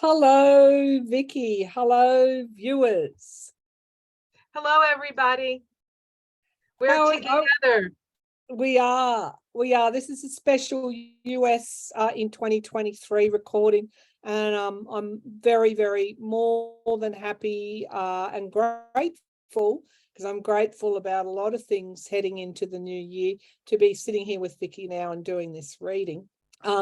Hello, Vicki. Hello, viewers. Hello, everybody. We're How together. we are. We are. This is a special US in 2023 recording, and I'm very, very more than happy and grateful because I'm grateful about a lot of things heading into the new year to be sitting here with Vicki now and doing this reading.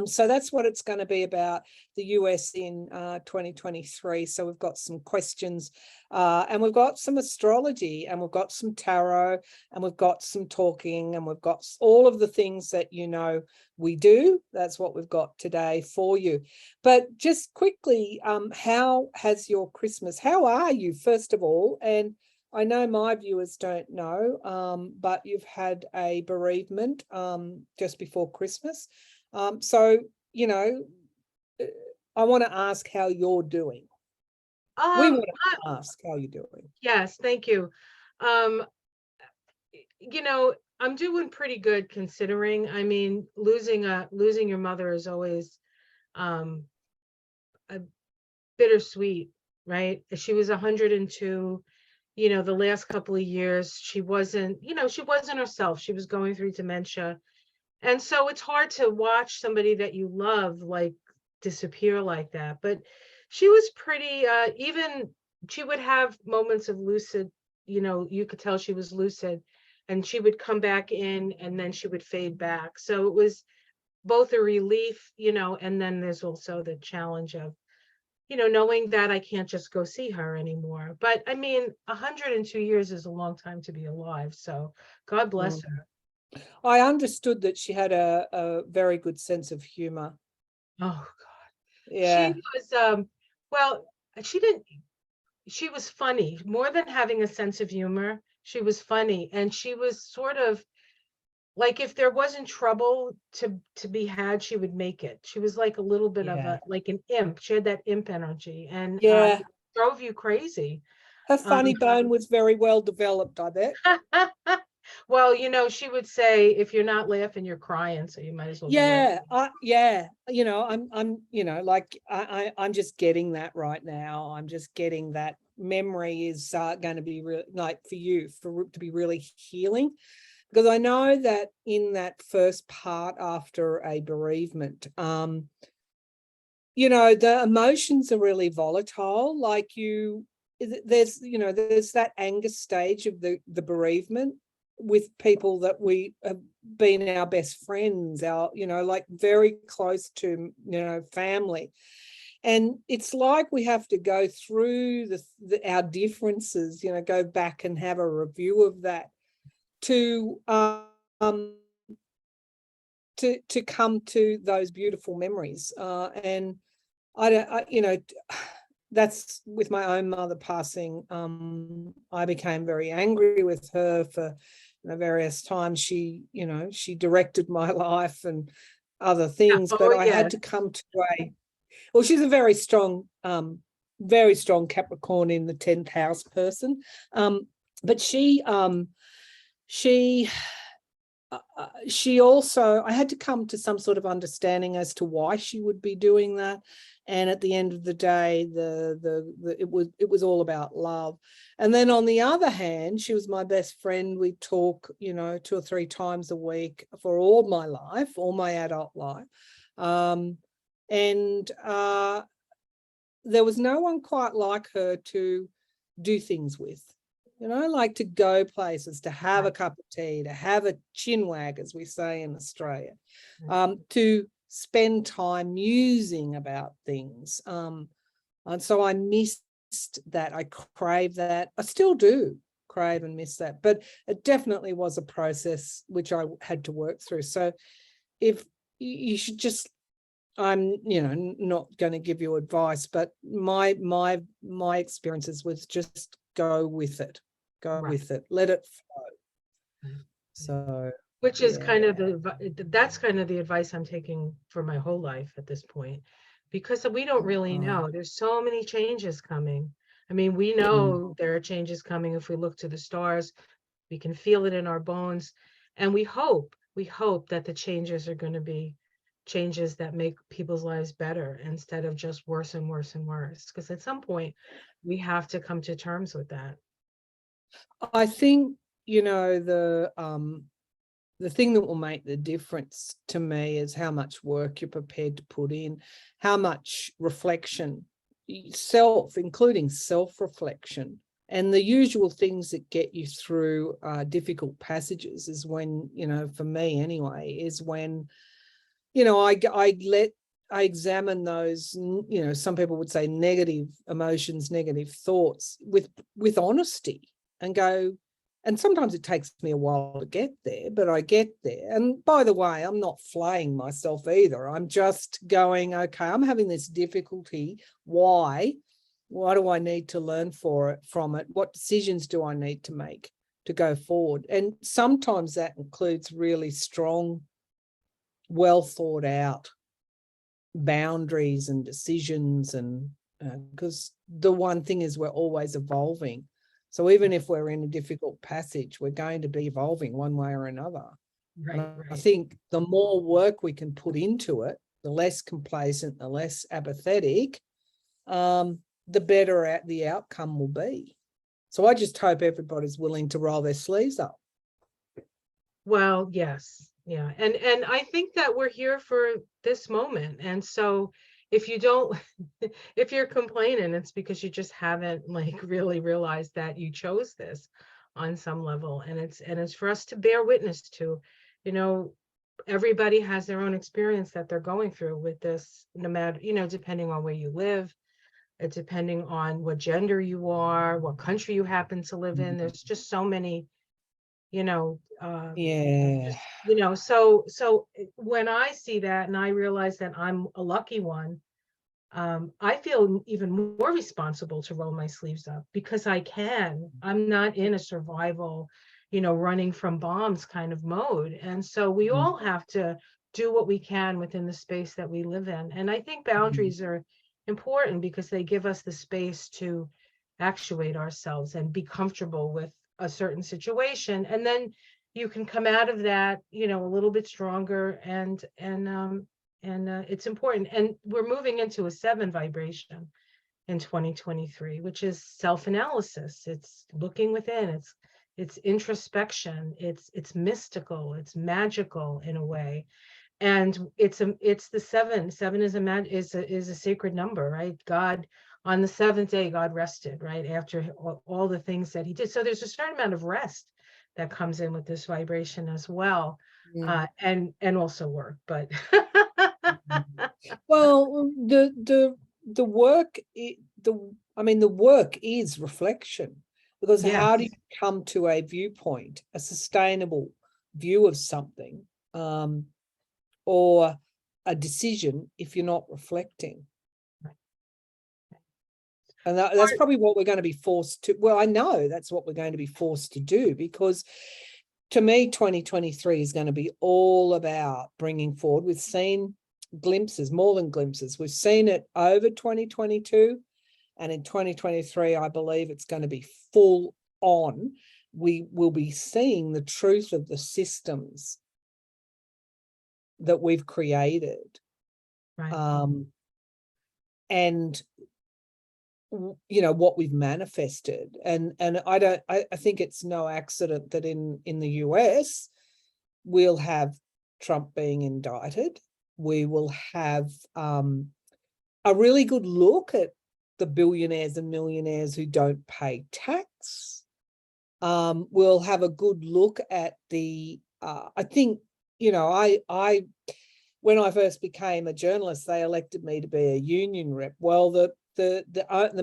So that's what it's going to be about, the US in 2023. So we've got some questions and we've got some astrology and we've got some tarot and we've got some talking and we've got all of the things that we do. That's what we've got today for you. But just quickly, how has your Christmas? How are you, first of all? And I know my viewers don't know, but you've had a bereavement just before Christmas. So, I want to ask how you're doing. We want to ask how you're doing. Yes, thank you. Um, I'm doing pretty good considering. I mean, losing your mother is always a bittersweet, right? She was 102. The last couple of years, she wasn't herself. She was going through dementia. And so it's hard to watch somebody that you love like disappear like that. But she was pretty even she would have moments of lucid, you could tell she was lucid, and she would come back in and then she would fade back. So it was both a relief, and then there's also the challenge of knowing that I can't just go see her anymore. But I mean, 102 years is a long time to be alive. So God bless her. I understood that she had a very good sense of humor. Oh God. Yeah. She was well, she was funny. More than having a sense of humor, she was funny. And she was sort of like, if there wasn't trouble to be had, she would make it. She was like a little bit of like an imp. She had that imp energy, and Yeah. it drove you crazy. Her funny bone was very well developed, I bet. Well, she would say, if you're not laughing, you're crying, so you might as well be laughing. I'm just getting that right now. I'm just getting that memory is going to be like for you to be really healing, because I know that in that first part after a bereavement, the emotions are really volatile. Like there's that anger stage of the bereavement with people that we have been our best friends, like very close to, family. And it's like we have to go through our differences, go back and have a review of that to come to those beautiful memories. And that's with my own mother passing. I became very angry with her for various times. She directed my life and other things, but I had to come to she's a very strong Capricorn in the 10th house person. But she also, I had to come to some sort of understanding as to why she would be doing that. And at the end of the day, it was all about love. And then on the other hand, she was my best friend. We talk, 2 or 3 times a week for all my life, all my adult life. And there was no one quite like her to do things with. Like to go places, to have a cup of tea, to have a chin wag, as we say in Australia, to spend time musing about things. And so I missed that. I crave that. I still do crave and miss that. But it definitely was a process which I had to work through. So if you should just, I'm not going to give you advice, but my experiences was just go with it. With it, let it flow. So, which is kind of that's kind of the advice I'm taking for my whole life at this point, because we don't really know. There's so many changes coming. I mean, we know there are changes coming. If we look to the stars, we can feel it in our bones, and we hope that the changes are going to be changes that make people's lives better instead of just worse and worse and worse. Because at some point, we have to come to terms with that. I think, the thing that will make the difference to me is how much work you're prepared to put in, how much reflection, including self-reflection, and the usual things that get you through difficult passages is when, for me anyway, is when, I examine those, some people would say negative emotions, negative thoughts with honesty, and go, and sometimes it takes me a while to get there, but I get there. And by the way, I'm not flaying myself either. I'm just going, okay, I'm having this difficulty. Why? What do I need to learn from it? What decisions do I need to make to go forward? And sometimes that includes really strong, well thought out boundaries and decisions, and because the one thing is we're always evolving. So even if we're in a difficult passage, we're going to be evolving one way or another. Right, I think the more work we can put into it, the less complacent, the less apathetic, the better the outcome will be. So I just hope everybody's willing to roll their sleeves up. Well, yes. Yeah. And I think that we're here for this moment. And so if you don't, if you're complaining, it's because you just haven't like really realized that you chose this on some level. And it's for us to bear witness to, everybody has their own experience that they're going through with this, no matter, depending on where you live, depending on what gender you are, what country you happen to live in. There's just so many, Yeah. so when I see that and I realize that I'm a lucky one, I feel even more responsible to roll my sleeves up because I can. I'm not in a survival, running from bombs kind of mode. And so we all have to do what we can within the space that we live in. And I think boundaries are important because they give us the space to actuate ourselves and be comfortable with a certain situation. And then you can come out of that, a little bit stronger, and it's important. And we're moving into a 7 vibration in 2023, which is self-analysis. It's looking within. It's introspection. It's mystical. It's magical in a way. And it's the 7. 7 is a sacred number, right? God, on the 7th day, God rested, right, after all the things that he did. So there's a certain amount of rest that comes in with this vibration as well, and also work. But well, the work, the work is reflection, because yes. How do you come to a viewpoint, a sustainable view of something, or a decision, if you're not reflecting? And that's probably what we're going to be forced to. Well, I know that's what we're going to be forced to do, because to me, 2023 is going to be all about bringing forward. We've seen glimpses, more than glimpses. We've seen it over 2022. And in 2023, I believe it's going to be full on. We will be seeing the truth of the systems that we've created. Right. And what we've manifested, and I think it's no accident that in the US we'll have Trump being indicted. We will have a really good look at the billionaires and millionaires who don't pay tax. We'll have a good look at the I think, I when I first became a journalist, they elected me to be a union rep. Well, the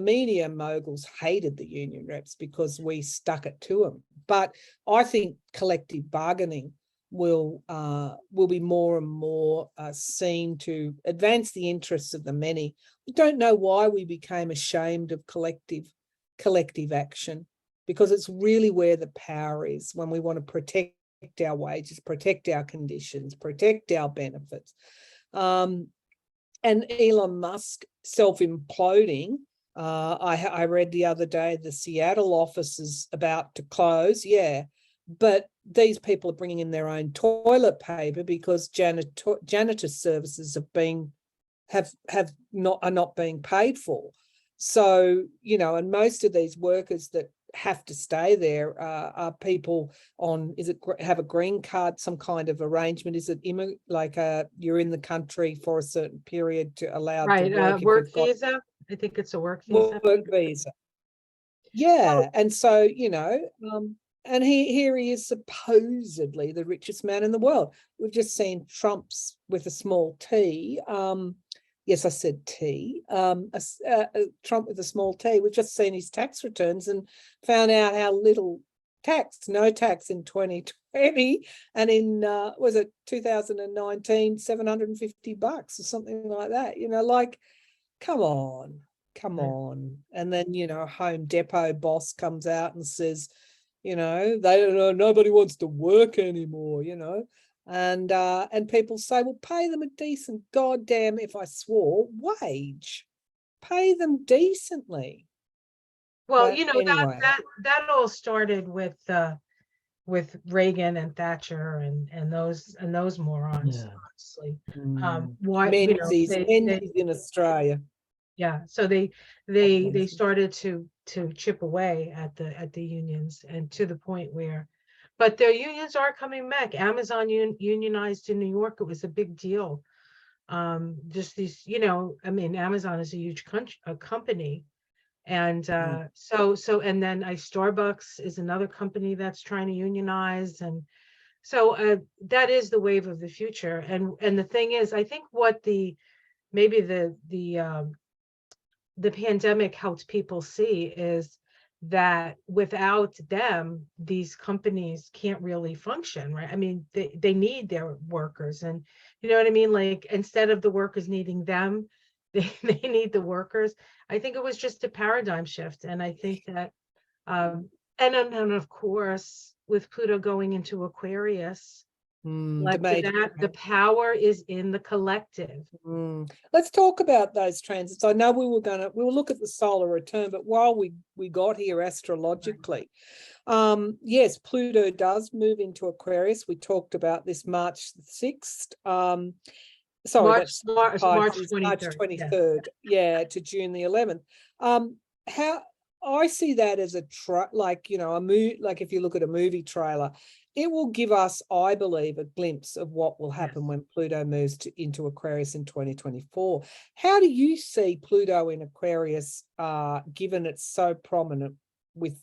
media moguls hated the union reps because we stuck it to them. But I think collective bargaining will be more and more seen to advance the interests of the many. I don't know why we became ashamed of collective action, because it's really where the power is when we want to protect our wages, protect our conditions, protect our benefits. And Elon Musk self-imploding. I read the other day the Seattle office is about to close. Yeah, but these people are bringing in their own toilet paper because janitor services are not being paid for. So, you know, and most of these workers that have to stay there are people on, have a green card, some kind of arrangement? Is it you're in the country for a certain period to allowed to work? Work visa. I think it's a work visa. Work visa. Yeah, and so, you know, and here he is, supposedly the richest man in the world. We've just seen Trump's with a small t. Yes, I said T. Trump with a small t. We've just seen his tax returns and found out how little tax, no tax in 2020, and in was it 2019, $750 or something like that. You know, like, come on. And then, you know, Home Depot boss comes out and says, you know, nobody wants to work anymore, you know. And people say, well, pay them a decent goddamn, if I swore, wage. Pay them decently. Well, But you know, anyway, that all started with Reagan and Thatcher and those morons, honestly. Why, you know, Menzies in Australia. yeah, so they started to chip away at the unions, and to the point where, but their unions are coming back. Amazon unionized in New York. It was a big deal. Just these, you know, I mean, Amazon is a huge company, and and then Starbucks is another company that's trying to unionize, and so that is the wave of the future. And the thing is, I think what maybe the pandemic helped people see is that without them, these companies can't really function, right? I mean, they need their workers, and you know what I mean? Like, instead of the workers needing them, they need the workers. I think it was just a paradigm shift. And I think that, and of course, with Pluto going into Aquarius, like the power is in the collective. Let's talk about those transits. I know we will look at the solar return, but while we got here astrologically, yes, Pluto does move into Aquarius. We talked about this March 6th. Sorry, March 23rd, yeah, to June the 11th. How I see that as like, you know, a movie, like if you look at a movie trailer, it will give us, I believe, a glimpse of what will happen when Pluto moves into Aquarius in 2024. How do you see Pluto in Aquarius, given it's so prominent with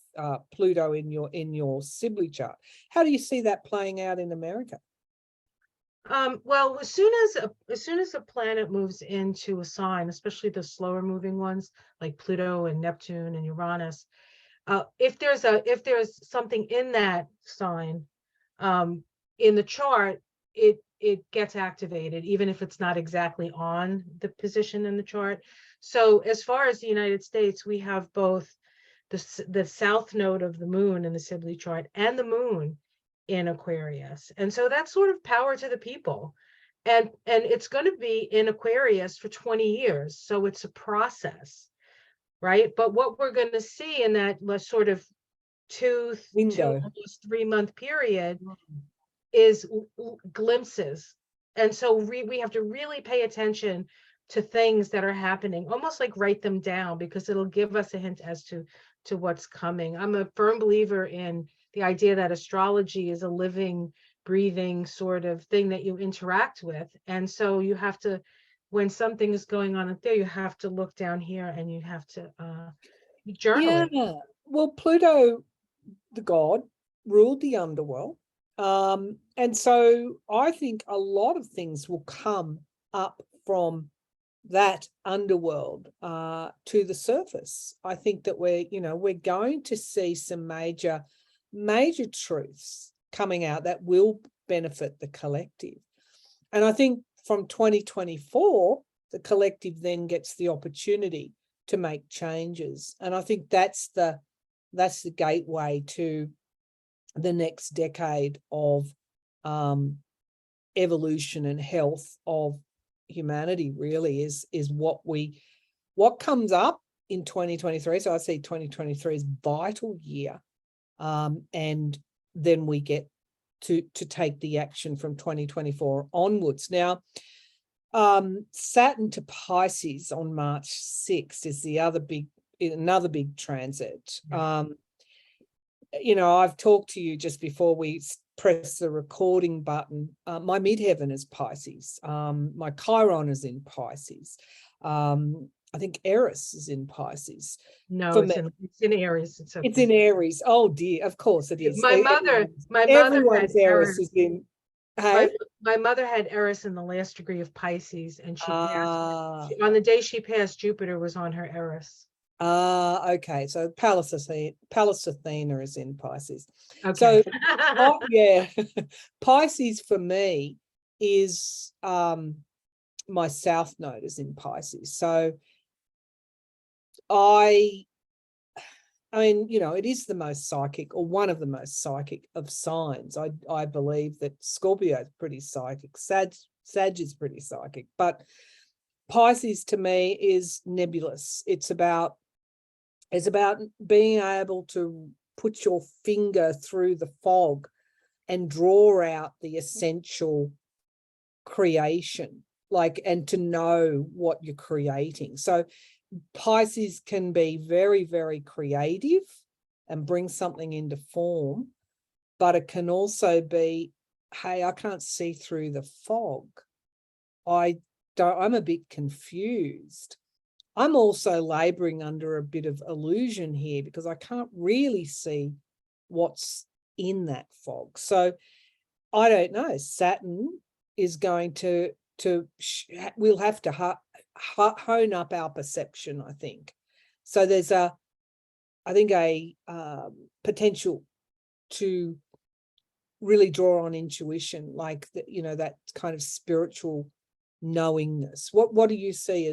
Pluto in your Sibley chart? How do you see that playing out in America? Well, as soon as a planet moves into a sign, especially the slower moving ones like Pluto and Neptune and Uranus, if there's something in that sign, in the chart, it gets activated, even if it's not exactly on the position in the chart. So as far as the United States, we have both the south node of the moon in the Sibley chart and the moon in Aquarius. And so that's sort of power to the people. And it's going to be in Aquarius for 20 years. So it's a process, right? But what we're going to see in that sort of two almost 3 month period is glimpses. And so we have to really pay attention to things that are happening, almost like write them down, because it'll give us a hint as to what's coming. I'm a firm believer in the idea that astrology is a living, breathing sort of thing that you interact with. And so you have to, when something is going on up there, you have to look down here and you have to journal it. Well, Pluto, the god, ruled the underworld. And so I think a lot of things will come up from that underworld to the surface. I think that we're going to see some major truths coming out that will benefit the collective. And I think from 2024, the collective then gets the opportunity to make changes. And I think that's the gateway to the next decade of evolution and health of humanity. Really is what comes up in 2023. So I see 2023 as vital year, and then we get to take the action from 2024 onwards. Now, Saturn to Pisces on March 6th is another big transit. I've talked to you just before we press the recording button. My midheaven is Pisces. My Chiron is in Pisces. I think Eris is in Pisces. No, it's in Aries. It's okay. It's in Aries. Oh dear, of course it is. My mother Everyone's had Eris is in. Hey? My mother had Eris in the last degree of Pisces, and she passed. Ah, On the day she passed, Jupiter was on her Eris. okay. So Pallas Athena is in Pisces. Okay. So, yeah, Pisces for me is my South Node is in Pisces. So I mean, it is the most psychic, or one of the most psychic of signs. I believe that Scorpio is pretty psychic. Sag is pretty psychic, but Pisces to me is nebulous. It's about being able to put your finger through the fog and draw out the essential creation, and to know what you're creating. So Pisces can be very, very creative and bring something into form, but it can also be, hey, I can't see through the fog. I'm a bit confused. I'm also laboring under a bit of illusion here because I can't really see what's in that fog. So I don't know. Saturn is going to we'll have to hone up our perception, I think. So there's a potential to really draw on intuition, like that kind of spiritual knowingness. What do you see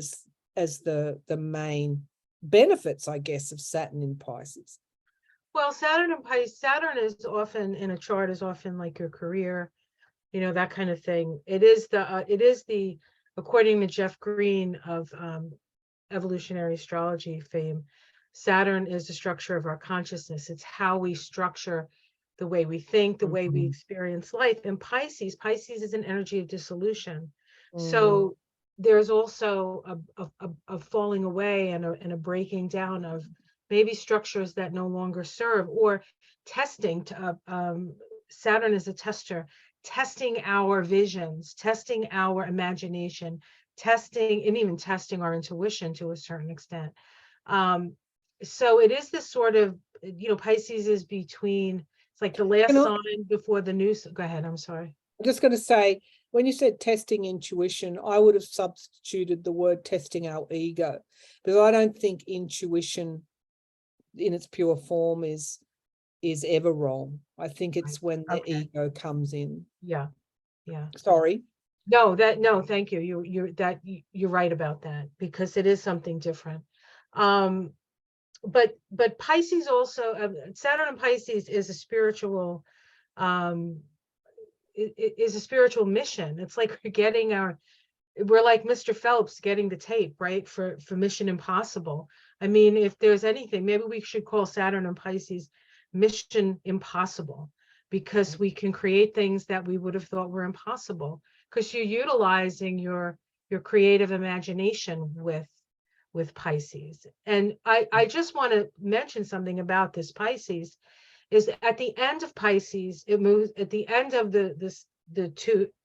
as the main benefits, I guess, of Saturn in Pisces? Well, Saturn is often in a chart is often like your career, that kind of thing. It is the according to Jeff Green of evolutionary astrology fame, Saturn is the structure of our consciousness. It's how we structure the way we think, the way we experience life. And Pisces is an energy of dissolution. So there's also a falling away and a breaking down of maybe structures that no longer serve, or testing. Saturn is a tester, testing our visions, testing our imagination, testing our intuition to a certain extent. So it is this sort of, Pisces is between, it's like the last sign before the new. Go ahead, I'm sorry. I'm just going to say, when you said testing intuition, I would have substituted the word testing our ego, because I don't think intuition in its pure form is ever wrong. I think it's when the ego comes in. Yeah. Sorry. No, thank you. You're right about that, because it is something different. But Pisces also, Saturn and Pisces is a spiritual, is a spiritual mission. It's like we're like Mr. Phelps getting the tape, right, for Mission Impossible. I mean, if there's anything, maybe we should call Saturn and Pisces Mission Impossible, because we can create things that we would have thought were impossible, because you're utilizing your creative imagination with Pisces. And I just want to mention something about this Pisces, is at the end of Pisces, it moves at the end of the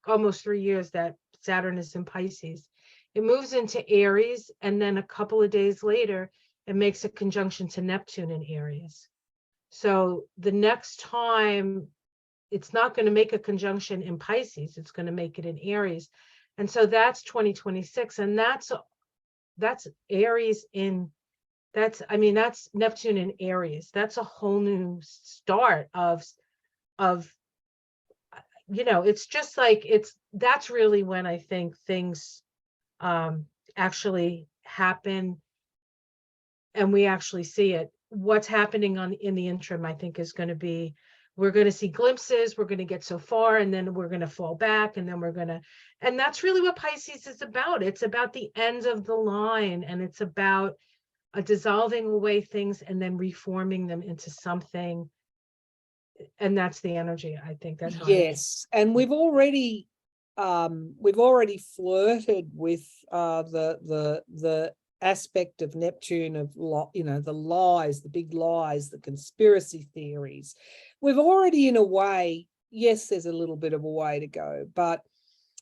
almost 3 years that Saturn is in Pisces, it moves into Aries, and then a couple of days later, it makes a conjunction to Neptune in Aries. So the next time, it's not going to make a conjunction in Pisces, it's going to make it in Aries. And so that's 2026, and that's Aries that's Neptune in Aries. That's a whole new start of it's just like, that's really when I think things actually happen, and we actually see it. What's happening in the interim, I think, is going to be, we're going to see glimpses, we're going to get so far, and then we're going to fall back, and then and that's really what Pisces is about. It's about the ends of the line, and it's about dissolving away things and then reforming them into something and that's the energy, I think that's how Yes, and we've already flirted with the aspect of Neptune of the lies, the big lies, the conspiracy theories. We've already, in a way, yes, there's a little bit of a way to go, but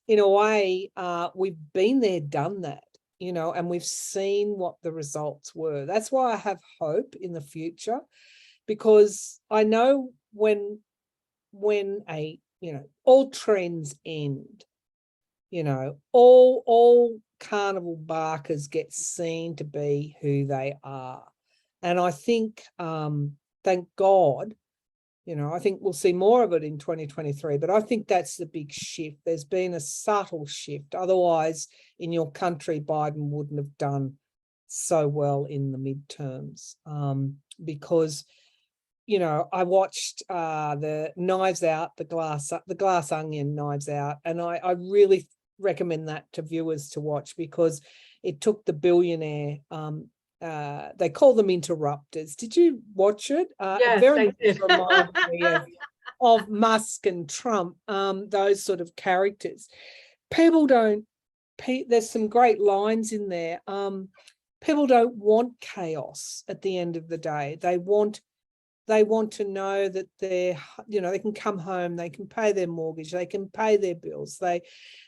in a way, we've been there, done that, and we've seen what the results were. That's why I have hope in the future, because I know when all trends end, all carnival barkers get seen to be who they are. And I think, thank God, I think we'll see more of it in 2023, but I think that's the big shift. There's been a subtle shift. Otherwise, in your country, Biden wouldn't have done so well in the midterms, because I watched the Knives Out, the Glass Onion Knives Out, and I really recommend that to viewers to watch, because it took the billionaire. They call them interrupters. Did you watch it? It Yes, very I much did. reminds me of Musk and Trump, those sort of characters. People don't. There's some great lines in there. People don't want chaos at the end of the day. They want to know that they can come home, they can pay their mortgage, they can pay their bills. They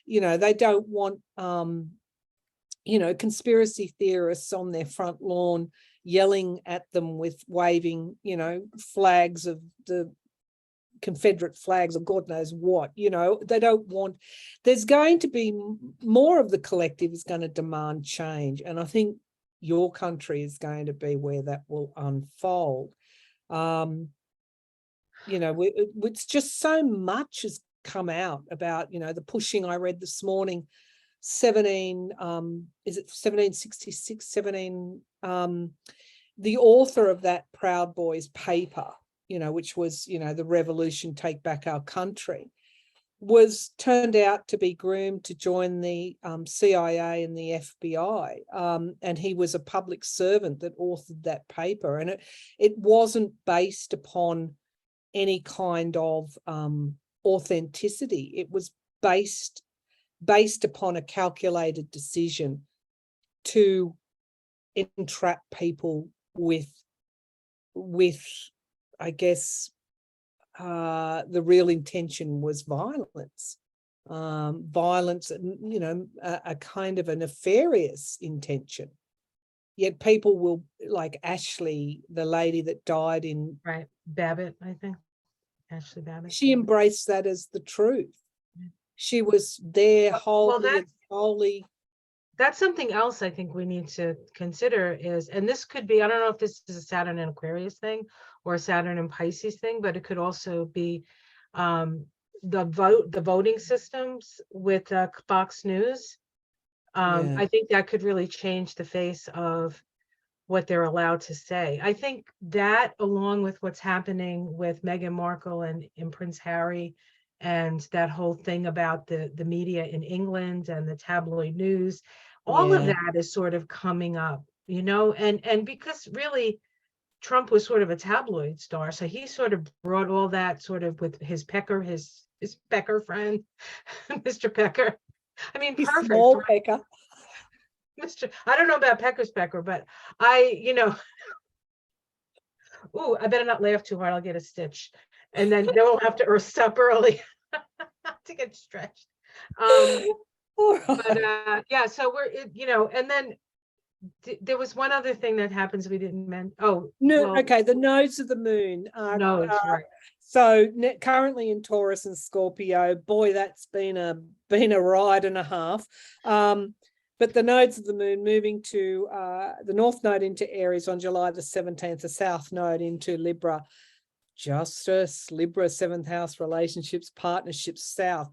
don't want conspiracy theorists on their front lawn yelling at them with waving flags of the Confederate flags or God knows what. They don't want. There's going to be more of the collective is going to demand change, and I think your country is going to be where that will unfold. It's just so much has come out about the pushing. I read this morning, 1766, the author of that Proud Boys paper, which was the revolution, take back our country, was turned out to be groomed to join the CIA and the FBI, and he was a public servant that authored that paper, and it wasn't based upon any kind of authenticity. It was based upon a calculated decision to entrap people with I guess the real intention was violence, a kind of a nefarious intention. Yet people will, like Ashley, the lady that died in Right, Babbitt, I think. Ashley Babbitt. She embraced that as the truth. She was there wholly and solely. That's something else I think we need to consider is, and this could be, I don't know if this is a Saturn and Aquarius thing or a Saturn and Pisces thing, but it could also be the voting systems with Fox News. I think that could really change the face of what they're allowed to say. I think that, along with what's happening with Meghan Markle and Prince Harry, and that whole thing about the media in England and the tabloid news, all of that is sort of coming up, and because really Trump was sort of a tabloid star, so he sort of brought all that sort of with his Pecker, his Pecker friend, Mr. Pecker. I mean, perfect. Small Pecker. I don't know about Pecker's Pecker, but ooh, I better not laugh too hard. I'll get a stitch. And then we'll have to stop early to get stretched. But yeah, so and then there was one other thing that happens we didn't mention. Oh, no, well, okay, the nodes of the moon. Nodes, right. So currently in Taurus and Scorpio, boy, that's been a ride and a half. But the nodes of the moon moving to the north node into Aries on July the 17th, the south node into Libra. Justice, Libra, 7th house, relationships, partnerships, south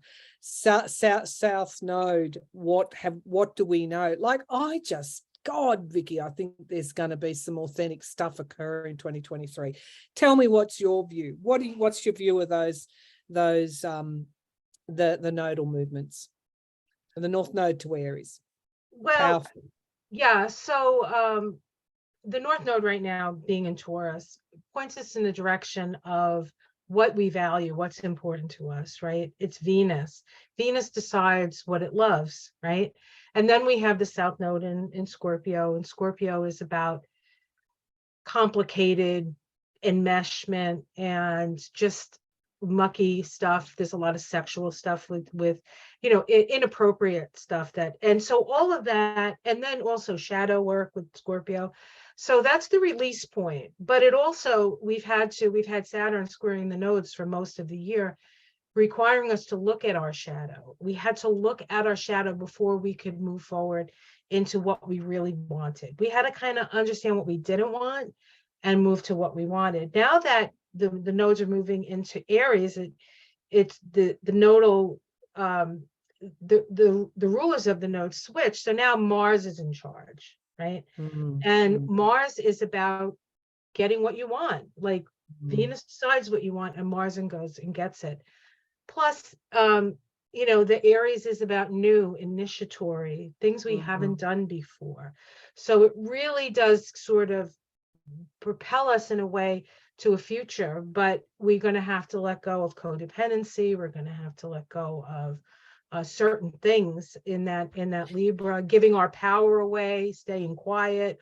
node. What do we know? God, Vicki, I think there's going to be some authentic stuff occur in 2023. Tell me, what's your view? What's your view of those the nodal movements? And the north node to Aries. Well, powerful. Yeah, so the north node right now being in Taurus points us in the direction of what we value, what's important to us, right? It's Venus. Venus decides what it loves, right? And then we have the South Node in Scorpio, and Scorpio is about complicated enmeshment and just mucky stuff. There's a lot of sexual stuff with inappropriate stuff that, and so all of that, and then also shadow work with Scorpio. So that's the release point. But it also, we've had Saturn squaring the nodes for most of the year, requiring us to look at our shadow. We had to look at our shadow before we could move forward into what we really wanted. We had to kind of understand what we didn't want and move to what we wanted. Now that the nodes are moving into Aries, it's the nodal, the rulers of the nodes switch. So now Mars is in charge, right? And Mars is about getting what you want. Like Venus decides what you want, and Mars goes and gets it. Plus, the Aries is about new, initiatory, things we haven't done before. So it really does sort of propel us in a way to a future, but we're going to have to let go of codependency. We're going to have to let go of certain things in that Libra, giving our power away, staying quiet,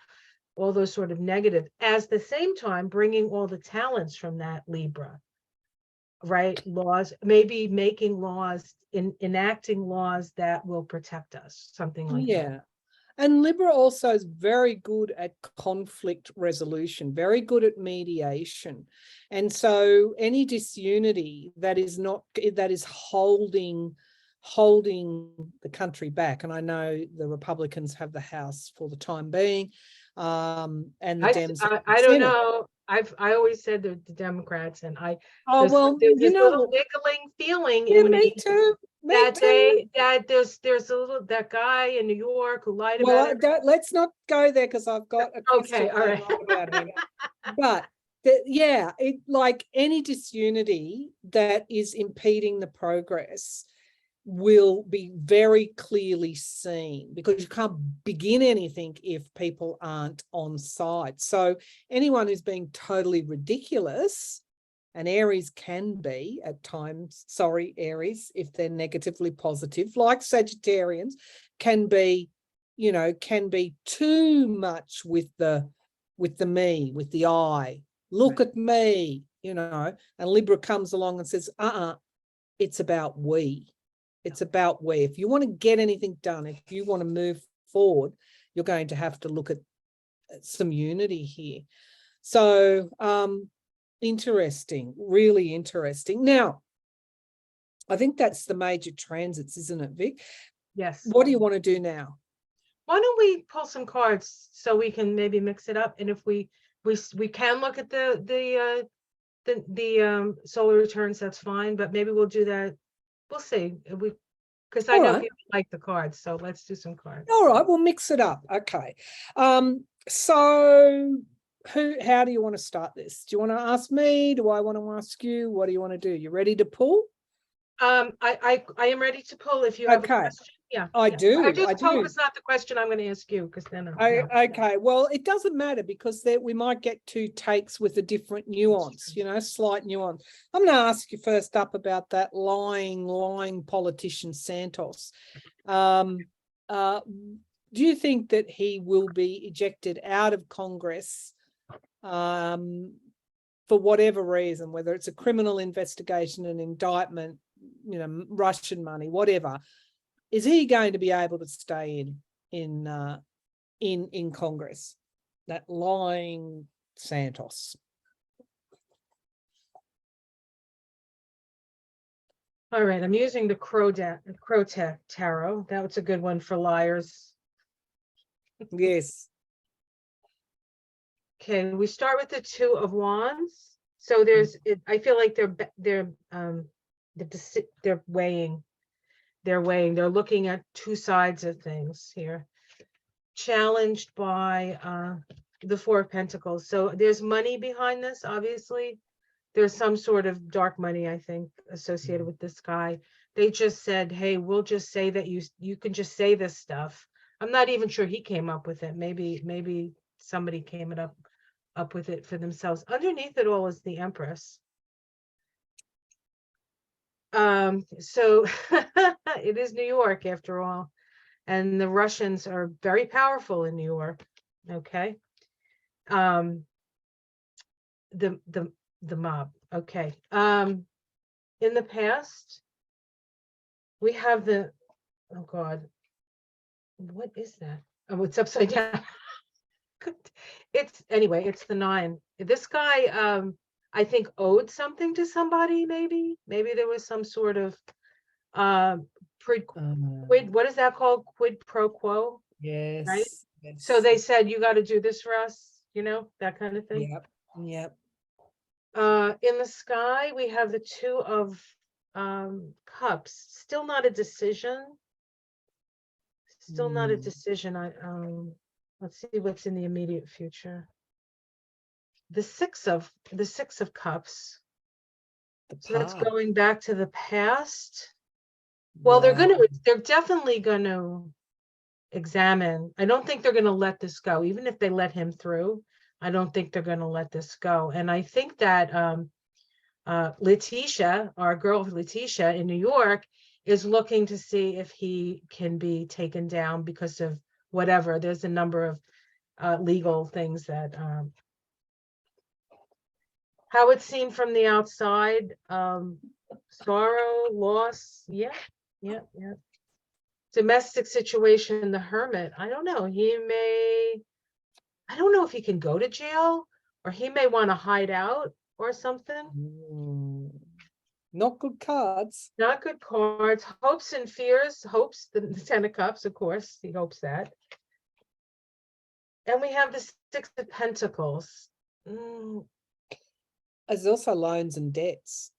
all those sort of negative, as the same time bringing all the talents from that Libra, right? Laws, maybe making laws, enacting laws that will protect us, something like that. And Libra also is very good at conflict resolution, very good at mediation. And so any disunity that is holding the country back, and I know the Republicans have the House for the time being, and the Dems. I don't know. I always said the Democrats, and there's this little wiggling feeling in me too. That there's a little, that guy in New York who lied about it. Let's not go there, because I've got a okay, all right. about it. But like any disunity that is impeding the progress will be very clearly seen, because you can't begin anything if people aren't on side. So anyone who's being totally ridiculous, and Aries can be at times, sorry, Aries, if they're negatively positive, like Sagittarians, can be too much with the me, with the I. Look at me, and Libra comes along and says, it's about we. It's about we. If you want to get anything done, if you want to move forward, you're going to have to look at some unity here. So, interesting, really interesting. Now, I think that's the major transits, isn't it, Vic? Yes. What do you want to do now? Why don't we pull some cards so we can maybe mix it up? And if we can look at the solar returns, that's fine. But maybe we'll do that. We'll see. Because I know people like the cards, so let's do some cards. All right, we'll mix it up. Okay. So how do you want to start this? Do you want to ask me? Do I want to ask you? What do you want to do? You ready to pull? I am ready to pull if you have a question. Yeah, I do. I just hope it's not the question I'm going to ask you, because then okay. Well, it doesn't matter, because we might get two takes with a different nuance, slight nuance. I'm going to ask you first up about that lying politician Santos. Do you think that he will be ejected out of Congress for whatever reason, whether it's a criminal investigation, an indictment, Russian money, whatever? Is he going to be able to stay in Congress? That lying Santos. All right, I'm using the Crow Tarot. That was a good one for liars. Yes. Okay, we start with the Two of Wands. So I feel like they're weighing. They're looking at two sides of things here. Challenged by the Four of Pentacles. So there's money behind this, obviously. There's some sort of dark money, I think, associated with this guy. They just said, hey, we'll just say that you can just say this stuff. I'm not even sure he came up with it. Maybe somebody came up with it for themselves. Underneath it all is the Empress. So it is New York after all, and the Russians are very powerful in New York. Okay. Um, the mob. Okay. In the past, we have the, oh God, what is that? Oh, it's upside down. It's anyway, it's the 9. This guy, I think owed something to somebody, maybe there was some sort of quid, what is that called? Quid pro quo, right? Yes. So Yes. they said, you got to do this for us, that kind of thing. Yep. Yep. In the sky, we have the 2 of cups. Still not a decision. Still not a decision. Let's see what's in the immediate future. The 6 of cups. So that's Past. going back to the past. Well, they're definitely gonna examine. I don't think they're gonna let this go, even if they let him through. I don't think they're gonna let this go. And I think that Letitia, our girl Letitia in New York, is looking to see if he can be taken down because of whatever. There's a number of legal things that how it's seen from the outside, sorrow, loss, yeah. Domestic situation, the hermit, I don't know, I don't know if he can go to jail, or he may want to hide out or something. Not good cards. Not good cards. Hopes and fears. Hopes, the 10 of cups, of course, he hopes that. And we have the 6 of pentacles. There's also loans and debts.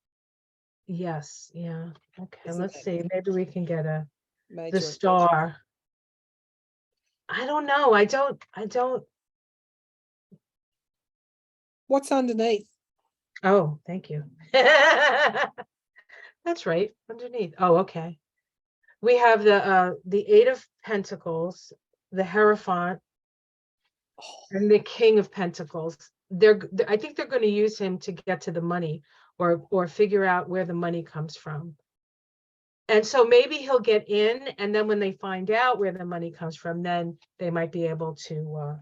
Yes, yeah. Okay, Isn't let's it? see. Maybe we can get the Major. star. I don't know. I don't. What's underneath? Oh, thank you. That's right. Underneath. Oh, okay. We have the 8 of Pentacles, the Hierophant, and the King of Pentacles. I think they're going to use him to get to the money, or figure out where the money comes from. And so maybe he'll get in, and then when they find out where the money comes from, then they might be able to.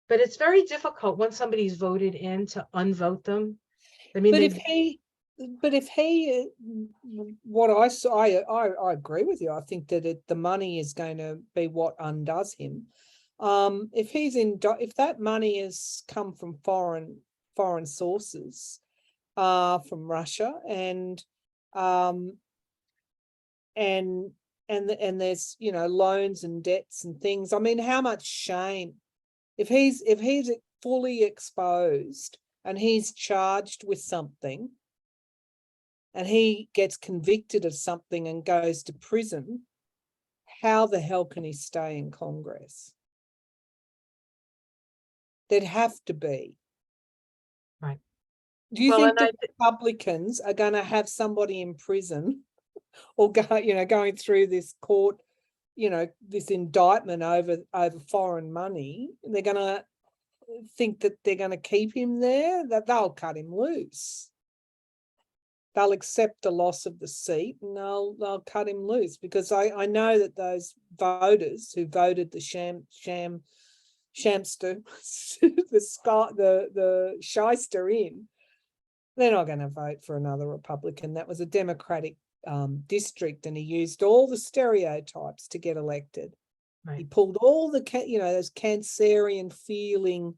But it's very difficult once somebody's voted in to unvote them. I mean, but if he, what I saw, I agree with you. I think that the money is going to be what undoes him. If that money has come from foreign sources, from Russia, and there's loans and debts and things. I mean, how much shame if he's fully exposed and he's charged with something, and he gets convicted of something and goes to prison. How the hell can he stay in Congress? There'd have to be. right. Do you think the Republicans are going to have somebody in prison, or going through this court, this indictment over foreign money? They're going to think that they're going to keep him there, that they'll cut him loose. They'll accept the loss of the seat, and they'll cut him loose, because I know that those voters who voted the shamster, the shyster in, they're not going to vote for another Republican. That was a Democratic district, and he used all the stereotypes to get elected. Right. He pulled all the those Cancerian feeling.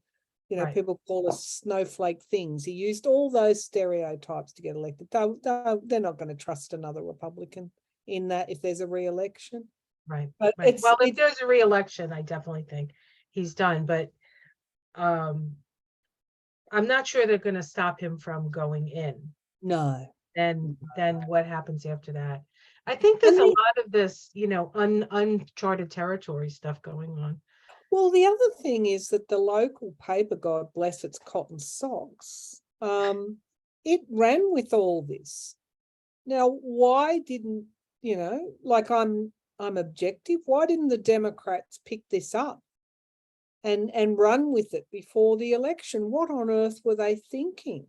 Right. People call us snowflake things. He used all those stereotypes to get elected. They're not going to trust another Republican in that if there's a re-election. Right. But right. Well, if there's a re-election, I definitely think he's done. But I'm not sure they're going to stop him from going in. No. Then what happens after that? I think there's a lot of this, uncharted territory stuff going on. Well, the other thing is that the local paper, God bless its cotton socks, it ran with all this. Now, why didn't, I'm objective, why didn't the Democrats pick this up and run with it before the election? What on earth were they thinking?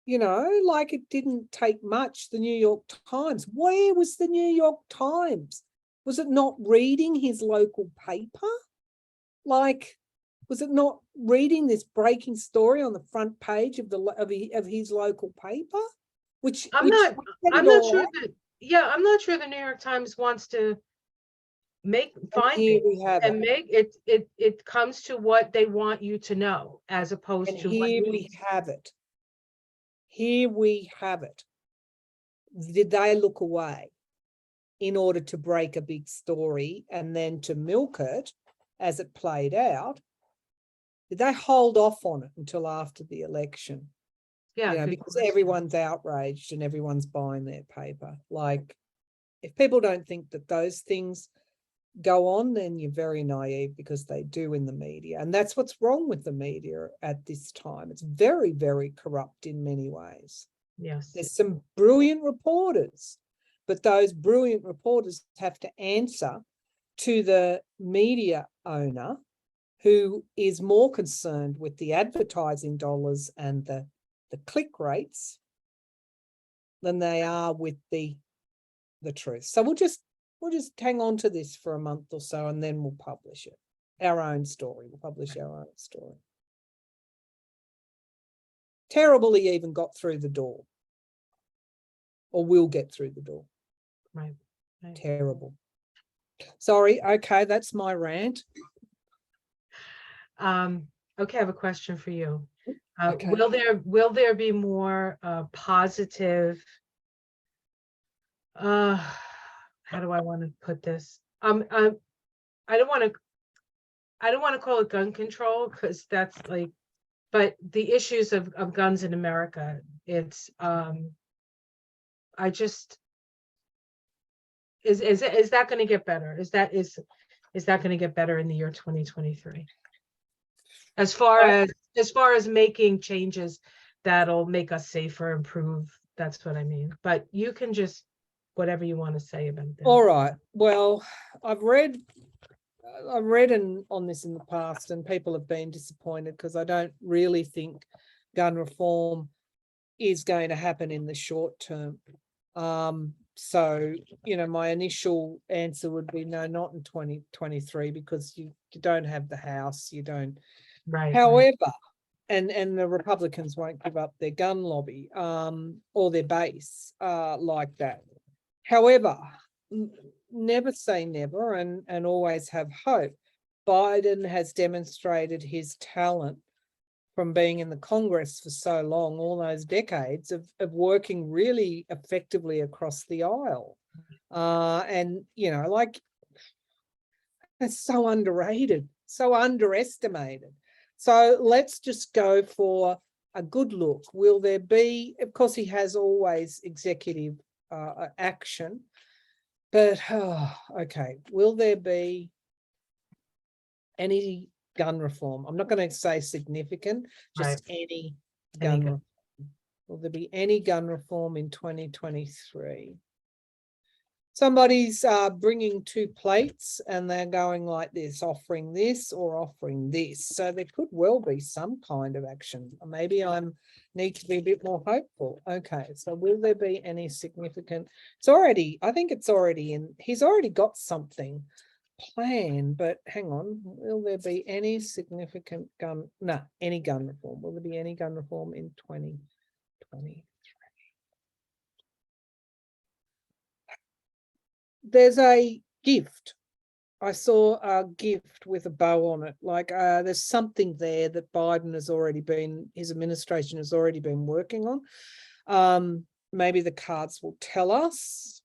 You know, like it didn't take much. The New York Times. Where was the New York Times? Was it not reading his local paper? Like, was it not reading this breaking story on the front page of his local paper? Which I'm which not, said I'm it not all sure out. that, yeah, I'm not sure the New York Times wants to And find here things we have and it. make it, it comes to what they want you to know, as And opposed to what here you, we have it. Here we have it. Did they look away in order to break a big story and then to milk it as it played out? Did they hold off on it until after the election? yeah, You know, good because question. everyone's outraged and everyone's buying their paper. Like, if people don't think that those things go on, then you're very naive, because they do in the media. And that's what's wrong with the media at this time. It's very, very corrupt in many ways. Yes. There's some brilliant reporters, but those brilliant reporters have to answer to the media owner, who is more concerned with the advertising dollars and the click rates than they are with the truth. So we'll just hang on to this for a month or so, and then we'll publish it. Our own story. We'll publish our own story. Terrible he even got through the door, or will get through the door. Right. Right. Terrible. Sorry. Okay, that's my rant. Okay, I have a question for you. Okay. Will there be more positive, how do I want to put this? I don't want to call it gun control, because that's like, but the issues of guns in America, it's I just, is that going to get better? Is that going to get better in the year 2023? As far as making changes that'll make us safer, improve, that's what I mean. But you can just, whatever you want to say about that. All right. Well, I've read on this in the past, and people have been disappointed, because I don't really think gun reform is going to happen in the short term. So, you know, my initial answer would be no, not in 2023, because you don't have the House, you don't. Right. However, and the Republicans won't give up their gun lobby, or their base, like that. However, never say never, and always have hope. Biden has demonstrated his talent from being in the Congress for so long, all those decades of working really effectively across the aisle. And, you know, like, it's so underrated, so underestimated. So let's just go for a good look. Will there be, of course, he has always executive action, but okay, will there be any gun reform? I'm not going to say significant, just any gun reform. Will there be any gun reform in 2023? Somebody's bringing two plates, and they're going like this, offering this or offering this. So there could well be some kind of action. Maybe I need to be a bit more hopeful. Okay, so will there be any significant? I think it's already in. He's already got something planned, but hang on. Will there be any significant any gun reform? Will there be any gun reform in 2020? There's a gift. I saw a gift with a bow on it. Like, there's something there that his administration has already been working on. Maybe the cards will tell us.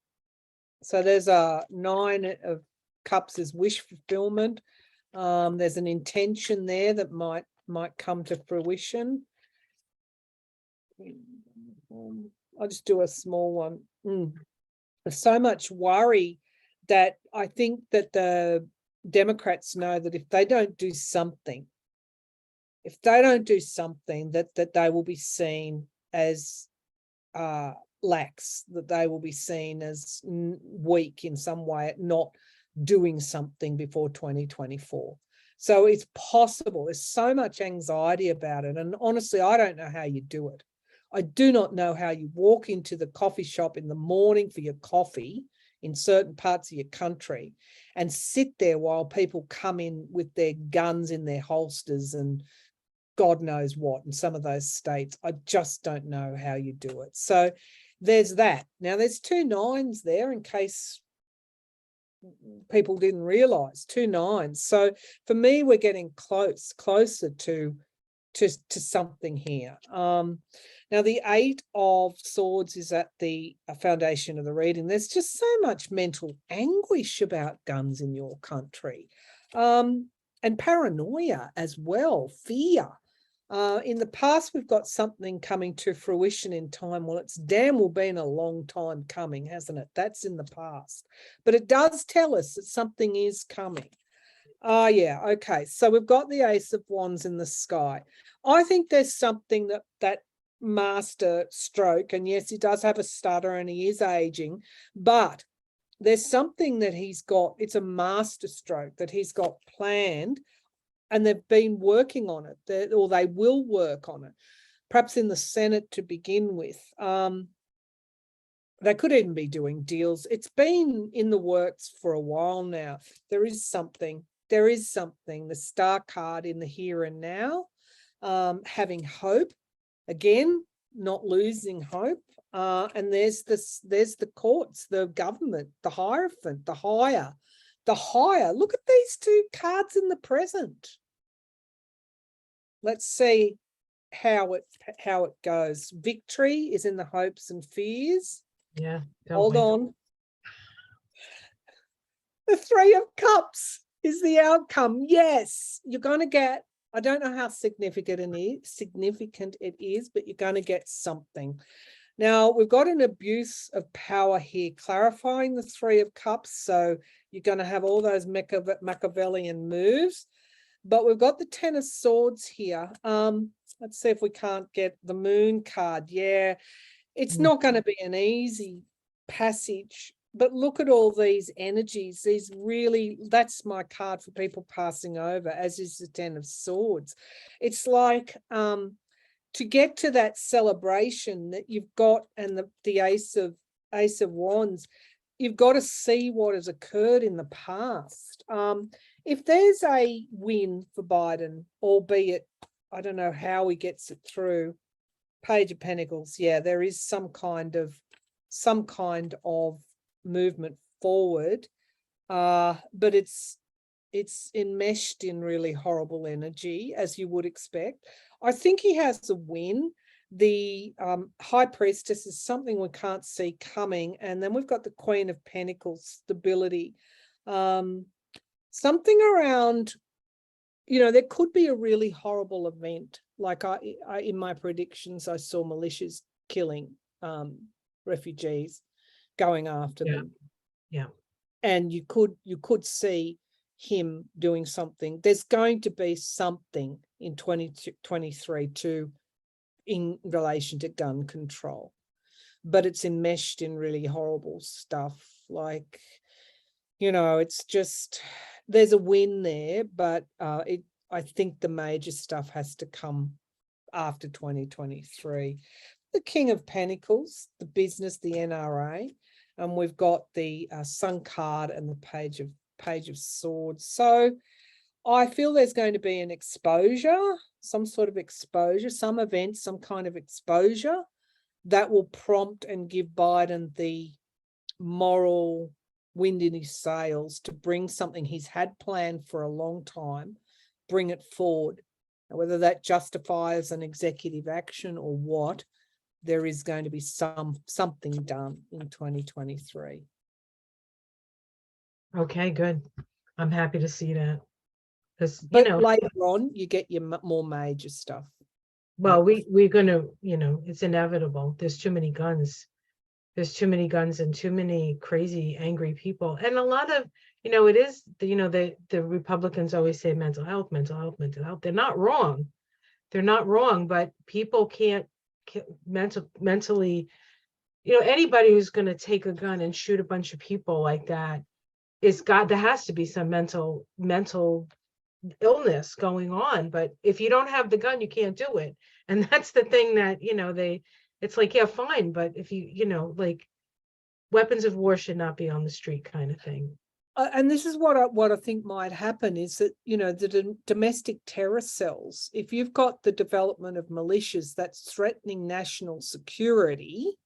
So there's a 9 of cups is wish fulfillment. There's an intention there that might come to fruition. I'll just do a small one. There's so much worry that I think that the Democrats know that if they don't do something, that they will be seen as lax, that they will be seen as weak in some way at not doing something before 2024. So it's possible. There's so much anxiety about it. And honestly, I don't know how you do it. I do not know how you walk into the coffee shop in the morning for your coffee in certain parts of your country and sit there while people come in with their guns in their holsters and God knows what in some of those states. I just don't know how you do it. So there's that. Now there's 2 9s there in case people didn't realize, 2 9s. So for me, we're getting closer to something here. Now the 8 of Swords is at the foundation of the reading. There's just so much mental anguish about guns in your country, and paranoia as well, fear. In the past, we've got something coming to fruition in time. Well, it's damn well been a long time coming, hasn't it? That's in the past. But it does tell us that something is coming. Yeah, okay. So we've got the Ace of Wands in the sky. I think there's something that master stroke, and yes, he does have a stutter and he is aging, but there's something that he's got. It's a master stroke that he's got planned, and they've been working on it, or they will work on it, perhaps in the Senate to begin with. They could even be doing deals. It's been in the works for a while now. There is something, the Star card in the here and now, having hope, again, not losing hope. And there's the courts, the government, the Hierophant, the higher. Look at these 2 cards in the present. Let's see how it goes. Victory is in the hopes and fears. Yeah. Hold on. The 3 of Cups is the outcome. Yes, you're going to get, I don't know how significant it is, but you're going to get something. Now, we've got an abuse of power here, clarifying the 3 of Cups. So you're going to have all those Machiavellian moves. But we've got the 10 of Swords here. Let's see if we can't get the Moon card. Yeah, it's not going to be an easy passage. But look at all these energies. These really, that's my card for people passing over, as is the 10 of Swords. It's like to get to that celebration that you've got, and the Ace of Wands, you've got to see what has occurred in the past. If there's a win for Biden, albeit I don't know how he gets it through, Page of Pentacles, yeah, there is some kind of movement forward, but it's enmeshed in really horrible energy, as you would expect. I think he has a win. The High Priestess is something we can't see coming, and then we've got the Queen of Pentacles, stability. Something around, there could be a really horrible event. Like I in my predictions, I saw militias killing refugees, going after them. Yeah. And you could see him doing something. There's going to be something in 2023 in relation to gun control, but it's enmeshed in really horrible stuff. Like, it's just, there's a win there, but I think the major stuff has to come after 2023. The King of Pentacles, the business, the NRA, and we've got the Sun card and the Page of Swords. So I feel there's going to be an exposure, some sort of exposure, some event, some kind of exposure that will prompt and give Biden the moral wind in his sails to bring something he's had planned for a long time, bring it forward. And whether that justifies an executive action or what, there is going to be something done in 2023. Okay, good. I'm happy to see that. But later on, you get your more major stuff. Well, we're gonna, it's inevitable. There's too many guns. There's too many guns and too many crazy, angry people. And a lot of, it is, the Republicans always say mental health, mental health, mental health. They're not wrong. They're not wrong, but people can't mentally, anybody who's going to take a gun and shoot a bunch of people like that there has to be some mental illness going on. But if you don't have the gun, you can't do it. And that's the thing that, it's like, yeah, fine. But if like, weapons of war should not be on the street kind of thing. And this is what I think might happen is that, the domestic terror cells, if you've got the development of militias that's threatening national security,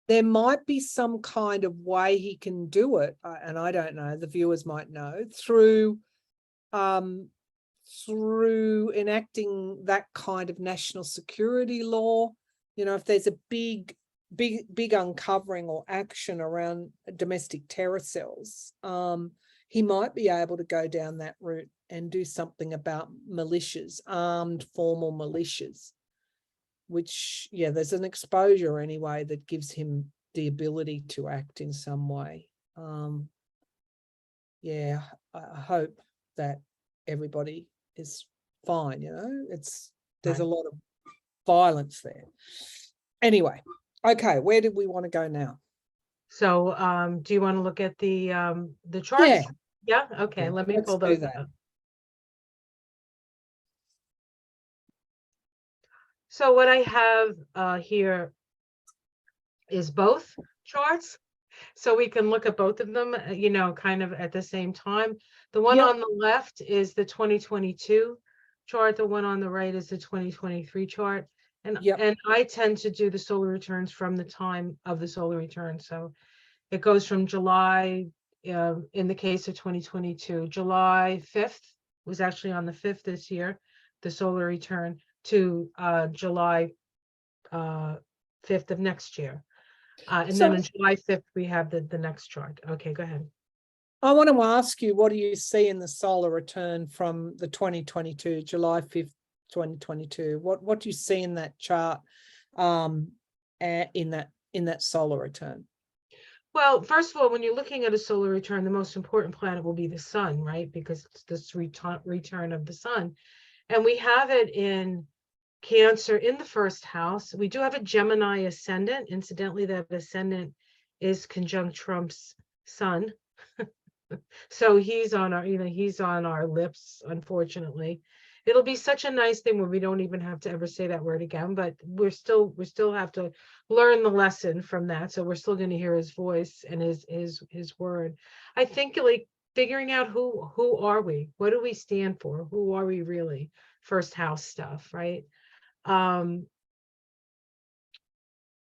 there might be some kind of way he can do it. And I don't know, the viewers might know, through enacting that kind of national security law. If there's a big uncovering or action around domestic terror cells, he might be able to go down that route and do something about militias, armed formal militias, which, there's an exposure anyway that gives him the ability to act in some way. I hope that everybody is fine. There's a lot of violence there. Anyway, okay, where did we want to go now? So do you want to look at the charts? Yeah, okay, Yeah, let me pull those up. So what I have here is both charts, so we can look at both of them, kind of at the same time. The one on the left is the 2022 chart. The one on the right is the 2023 chart. And I tend to do the solar returns from the time of the solar return. So it goes from July, in the case of 2022, July 5th was actually on the 5th this year, the solar return, to July 5th of next year. And then on July 5th, we have the next chart. Okay, go ahead. I want to ask you, what do you see in the solar return from the 2022, July 5th, 2022? What do you see in that chart, in that solar return? Well, first of all, when you're looking at a solar return, the most important planet will be the sun, right? Because it's this return of the sun. And we have it in Cancer in the first house. We do have a Gemini ascendant. Incidentally, that ascendant is conjunct Trump's sun. So he's on our lips, unfortunately. It'll be such a nice thing where we don't even have to ever say that word again, but we still have to learn the lesson from that. So we're still going to hear his voice and his word. I think, like, figuring out who are we? What do we stand for? Who are we really? First house stuff, right?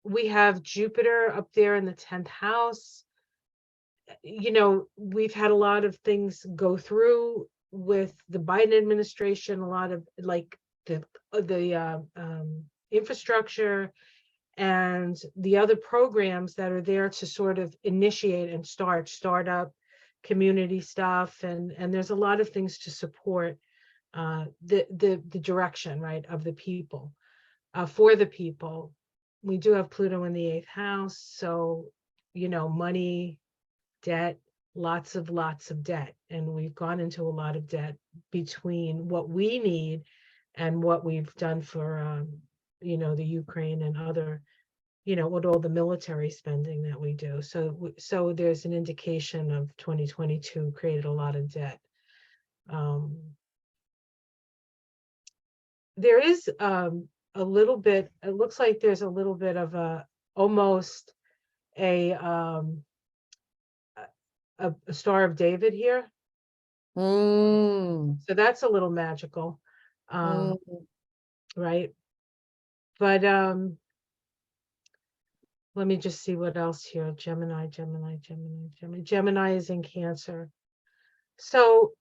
We have Jupiter up there in the 10th house. We've had a lot of things go through with the Biden administration, a lot of, like, the infrastructure and the other programs that are there to sort of initiate and start up community stuff, and there's a lot of things to support the direction, right, of the people, for the people. We do have Pluto in the 8th house, so money, debt, lots of debt, and we've gone into a lot of debt between what we need and what we've done for the Ukraine and other, with all the military spending that we do. So there's an indication of 2022 created a lot of debt. There is a little bit, it looks like there's a little bit of almost a Star of David here. So that's a little magical, right? But let me just see what else here. Gemini is in Cancer. So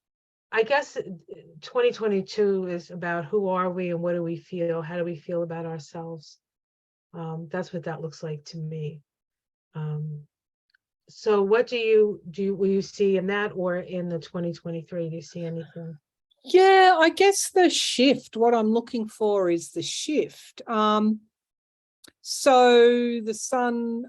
I guess 2022 is about who are we and what do we feel? How do we feel about ourselves? That's what that looks like to me. So what will you see in that, or in the 2023? Do you see anything? Yeah, I guess the shift, what I'm looking for is the shift. So the sun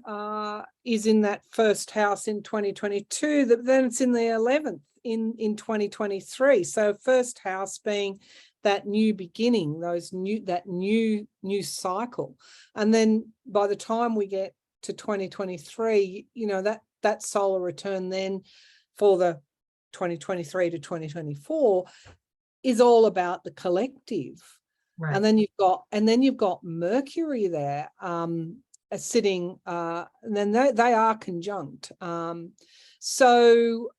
is in that first house in 2022, then it's in the 11th in 2023. So first house being that new beginning, that new cycle. And then by the time we get to 2023, that solar return then for the 2023 to 2024 is all about the collective. Right. And then you've got Mercury there sitting, and then they are conjunct. So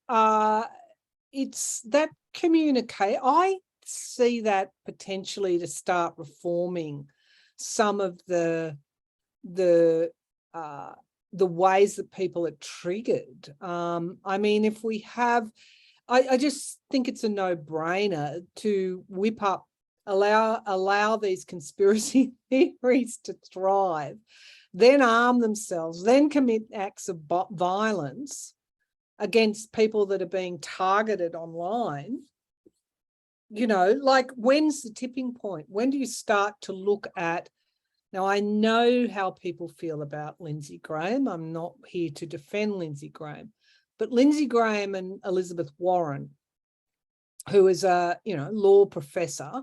it's that communicate. I see that potentially to start reforming some of the ways that people are triggered. I mean, if we have, I just think it's a no-brainer to whip up, allow these conspiracy theories to thrive, then arm themselves, then commit acts of violence against people that are being targeted online. You know, like, when's the tipping point? When do you start to look at, now I know how people feel about Lindsey Graham. I'm not here to defend Lindsey Graham, but Lindsey Graham and Elizabeth Warren, who is a, you know, law professor,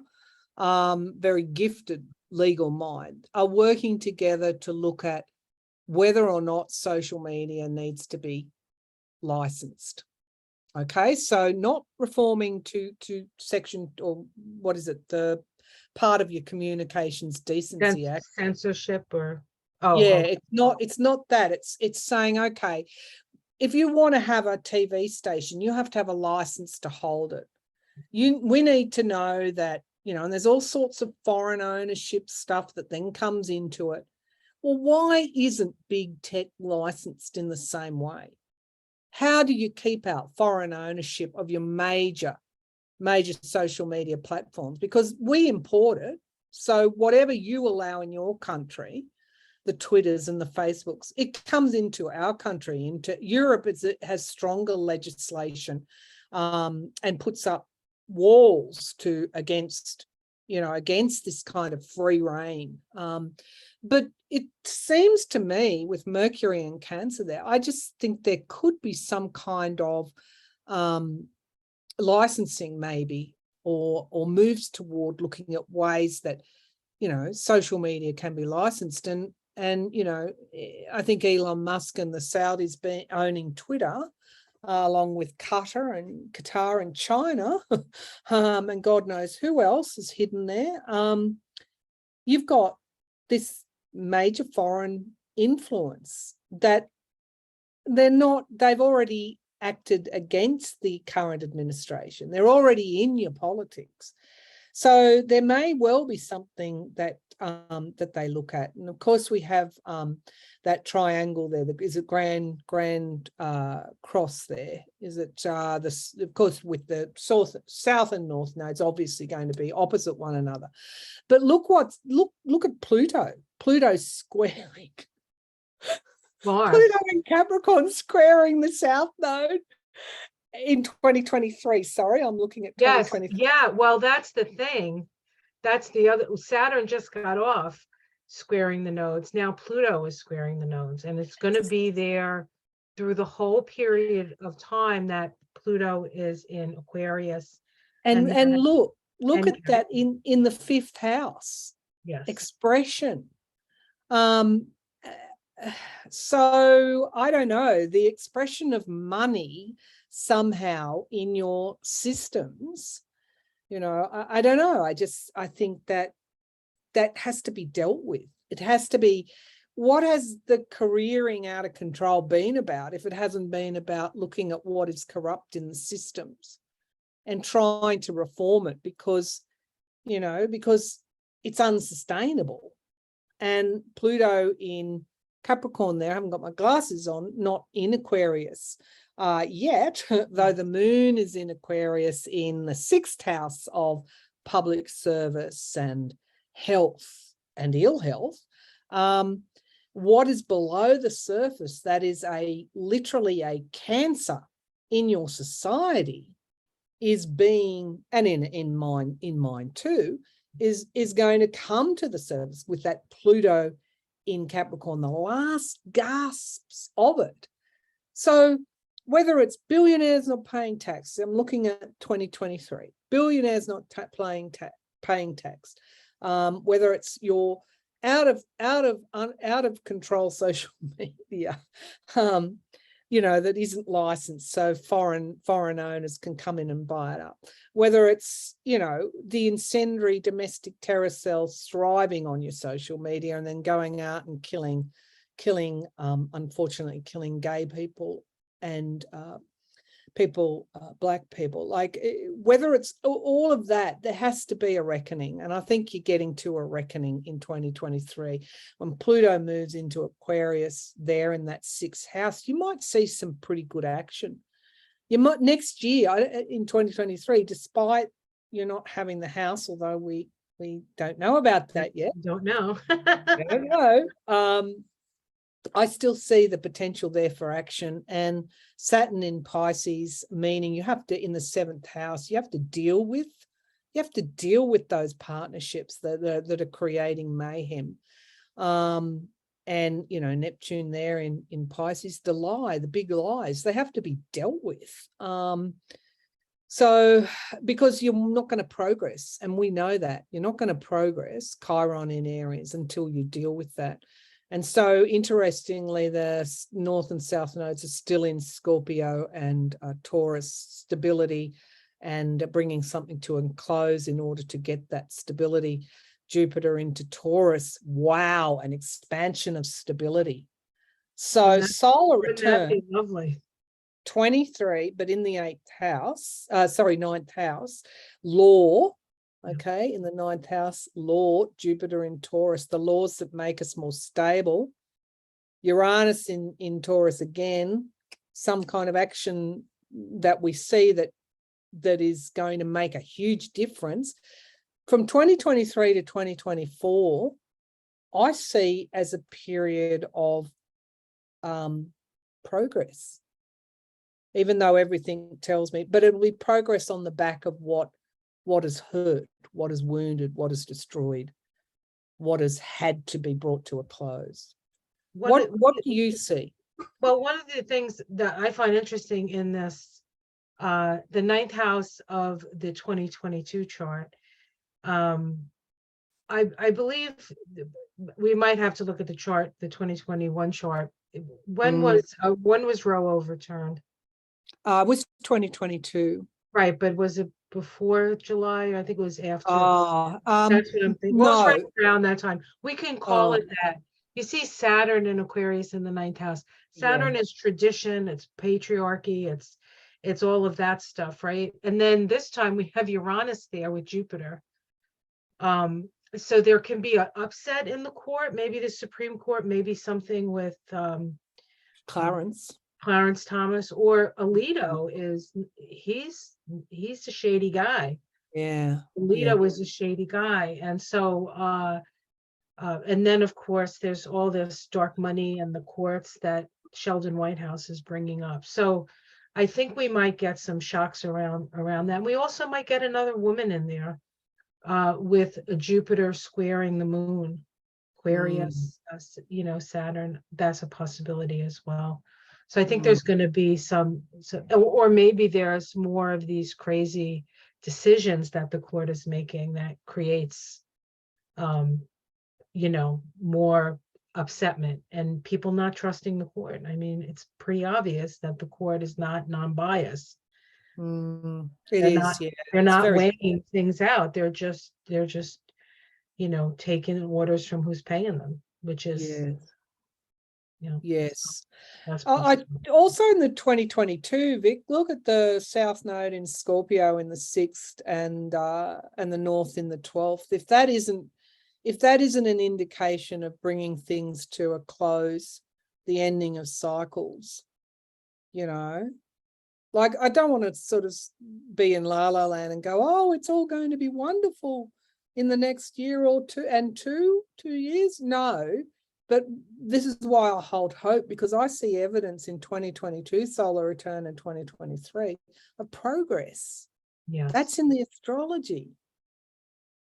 very gifted legal mind, are working together to look at whether or not social media needs to be licensed. Okay, so not reforming to section, or what is it, the part of your Communications Decency Act. Censorship, or it's not that. It's saying, okay, if you want to have a TV station, you have to have a license to hold it. We need to know that, you know, and there's all sorts of foreign ownership stuff that then comes into it. Well, why isn't big tech licensed in the same way? How do you keep out foreign ownership of your major social media platforms? Because we import it. So whatever you allow in your country, the Twitters and the Facebooks, it comes into our country. Into Europe, it has stronger legislation and puts up walls against this kind of free reign. But it seems to me, with Mercury and Cancer there, I just think there could be some kind of licensing maybe, or moves toward looking at ways that, you know, social media can be licensed. And you know, I think Elon Musk and the Saudis owning Twitter, along with Qatar and China, and God knows who else is hidden there. You've got this major foreign influence that they've already acted against the current administration. They're already in your politics. So there may well be something that that they look at. And of course we have that triangle there. Is it Grand Cross there? Is it of course, with the south and north nodes obviously going to be opposite one another. But look at Pluto. Pluto's squaring. Pluto in Capricorn squaring the south node in 2023. Sorry, I'm looking at 2023. Yes, yeah, well, that's the thing. That's the other. Saturn just got off squaring the nodes. Now Pluto is squaring the nodes, and it's going to be there through the whole period of time that Pluto is in Aquarius. And look at that in the fifth house. Yes. Expression. So I don't know, the expression of money somehow in your systems, you know, I don't know. I think that has to be dealt with. It has to be, what has the careering out of control been about if it hasn't been about looking at what is corrupt in the systems and trying to reform it, because it's unsustainable. And Pluto in Capricorn there, I haven't got my glasses on, not in Aquarius yet, though the moon is in Aquarius in the sixth house of public service and health and ill health. What is below the surface, that is literally a cancer in your society, is being, and in mine too, is going to come to the surface with that Pluto in Capricorn, the last gasps of it. So whether it's billionaires not paying tax, I'm looking at 2023, billionaires not paying tax, whether it's your out of control social media, that isn't licensed, so foreign owners can come in and buy it up. Whether it's, the incendiary domestic terror cells thriving on your social media and then going out and killing, unfortunately, killing gay people and people, black people, whether it's all of that, there has to be a reckoning. And I think you're getting to a reckoning in 2023. When Pluto moves into Aquarius there in that 6th house, you might see some pretty good action. You might next year in 2023, despite you're not having the house, although we don't know about that yet. Don't know. Don't know. I still see the potential there for action. And Saturn in Pisces, meaning you have to, in the 7th house, you have to deal with those partnerships that are creating mayhem. And Neptune there in Pisces, the big lies, they have to be dealt with. So because you're not going to progress, and we know that you're not going to progress, Chiron in Aries, until you deal with that. And so, interestingly, the North and South nodes are still in Scorpio and Taurus, stability and bringing something to a close in order to get that stability. Jupiter into Taurus, wow, an expansion of stability. So solar return, that'd be lovely. 23, but in the 8th house, 9th house, law. Okay, in the 9th house, law, Jupiter in Taurus, the laws that make us more stable. Uranus in Taurus again, some kind of action that we see that is going to make a huge difference. From 2023 to 2024, I see as a period of progress, even though everything tells me, but it'll be progress on the back of what is hurt, what is wounded, what is destroyed, what has had to be brought to a close. What do you see? Well, one of the things that I find interesting in this, the 9th house of the 2022 chart, I believe we might have to look at the chart, the 2021 chart. When was Roe overturned? It was 2022. Right, but was it before July? I think it was after. That's what I'm thinking. Well, it was right around that time. We can call it that. You see Saturn in Aquarius in the 9th house. Saturn is tradition, it's patriarchy, it's all of that stuff, right? And then this time we have Uranus there with Jupiter. So there can be an upset in the court, maybe the Supreme Court, maybe something with Clarence Thomas, or Alito he's a shady guy. Yeah. Alito was a shady guy. And so and then of course there's all this dark money in the courts that Sheldon Whitehouse is bringing up. So I think we might get some shocks around that. We also might get another woman in there with a Jupiter squaring the moon, Aquarius, Saturn. That's a possibility as well. So I think there's going to be or maybe there's more of these crazy decisions that the court is making that creates, more upsetment and people not trusting the court. I mean, it's pretty obvious that the court is not non-biased. They're not weighing things out. They're just taking orders from who's paying them, which is yes. I also in the 2022, Vic, look at the South Node in Scorpio in the 6th and the North in the 12th. If that isn't an indication of bringing things to a close, the ending of cycles, I don't want to sort of be in La La Land and go, oh, it's all going to be wonderful in the next year or two and 2 years. No, but this is why I hold hope, because I see evidence in 2022 solar return and 2023 of progress. Yeah, that's in the astrology.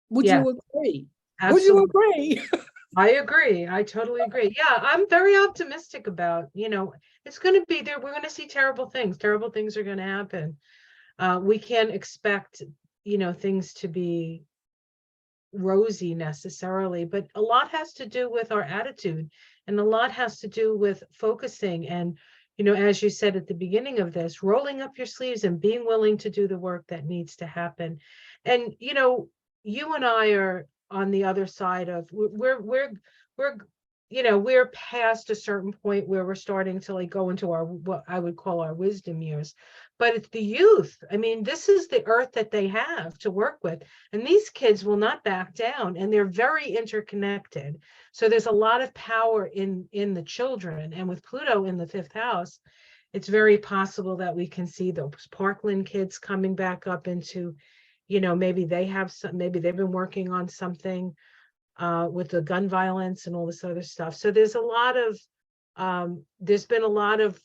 Would you agree? Absolutely. Would you agree? I agree. I totally agree. Yeah, I'm very optimistic about, it's going to be there. We're going to see terrible things. Terrible things are going to happen. We can't expect, things to be rosy necessarily, but a lot has to do with our attitude, and a lot has to do with focusing and as you said at the beginning of this, rolling up your sleeves and being willing to do the work that needs to happen. And, you and I are on the other side of, we're past a certain point where we're starting to like go into our, what I would call our wisdom years. But it's the youth. I mean, this is the earth that they have to work with. And these kids will not back down, and they're very interconnected. So there's a lot of power in the children. And with Pluto in the fifth house, it's very possible that we can see those Parkland kids coming back up into, maybe maybe they've been working on something with the gun violence and all this other stuff. So there's been a lot of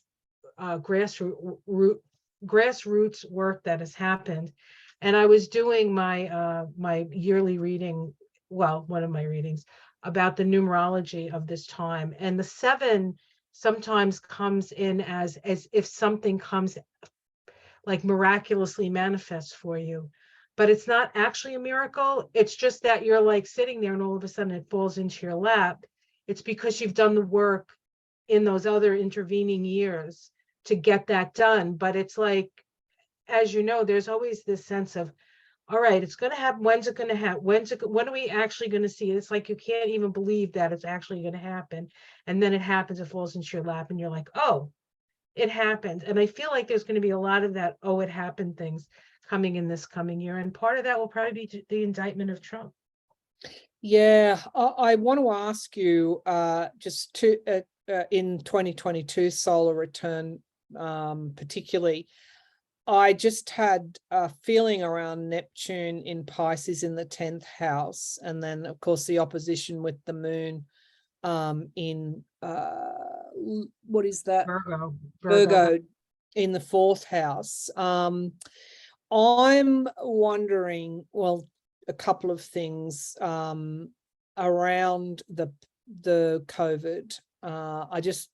grassroots work that has happened. And I was doing my yearly reading, well, one of my readings about the numerology of this time, and the 7 sometimes comes in as if something comes like miraculously manifests for you, but it's not actually a miracle. It's just that you're like sitting there and all of a sudden it falls into your lap. It's because you've done the work in those other intervening years to get that done. But it's like, as you know, there's always this sense of, all right, it's going to happen. When's it going to happen? When are we actually going to see it? It's like you can't even believe that it's actually going to happen. And then it happens, it falls into your lap, and you're like, oh, it happened. And I feel like there's going to be a lot of that, oh, it happened things coming in this coming year. And part of that will probably be the indictment of Trump. Yeah, I want to ask you just to in 2022 solar return, particularly, I just had a feeling around Neptune in Pisces in the 10th house, and then of course the opposition with the moon in what is that? Virgo in the 4th house. I'm wondering, well, a couple of things around the COVID. I just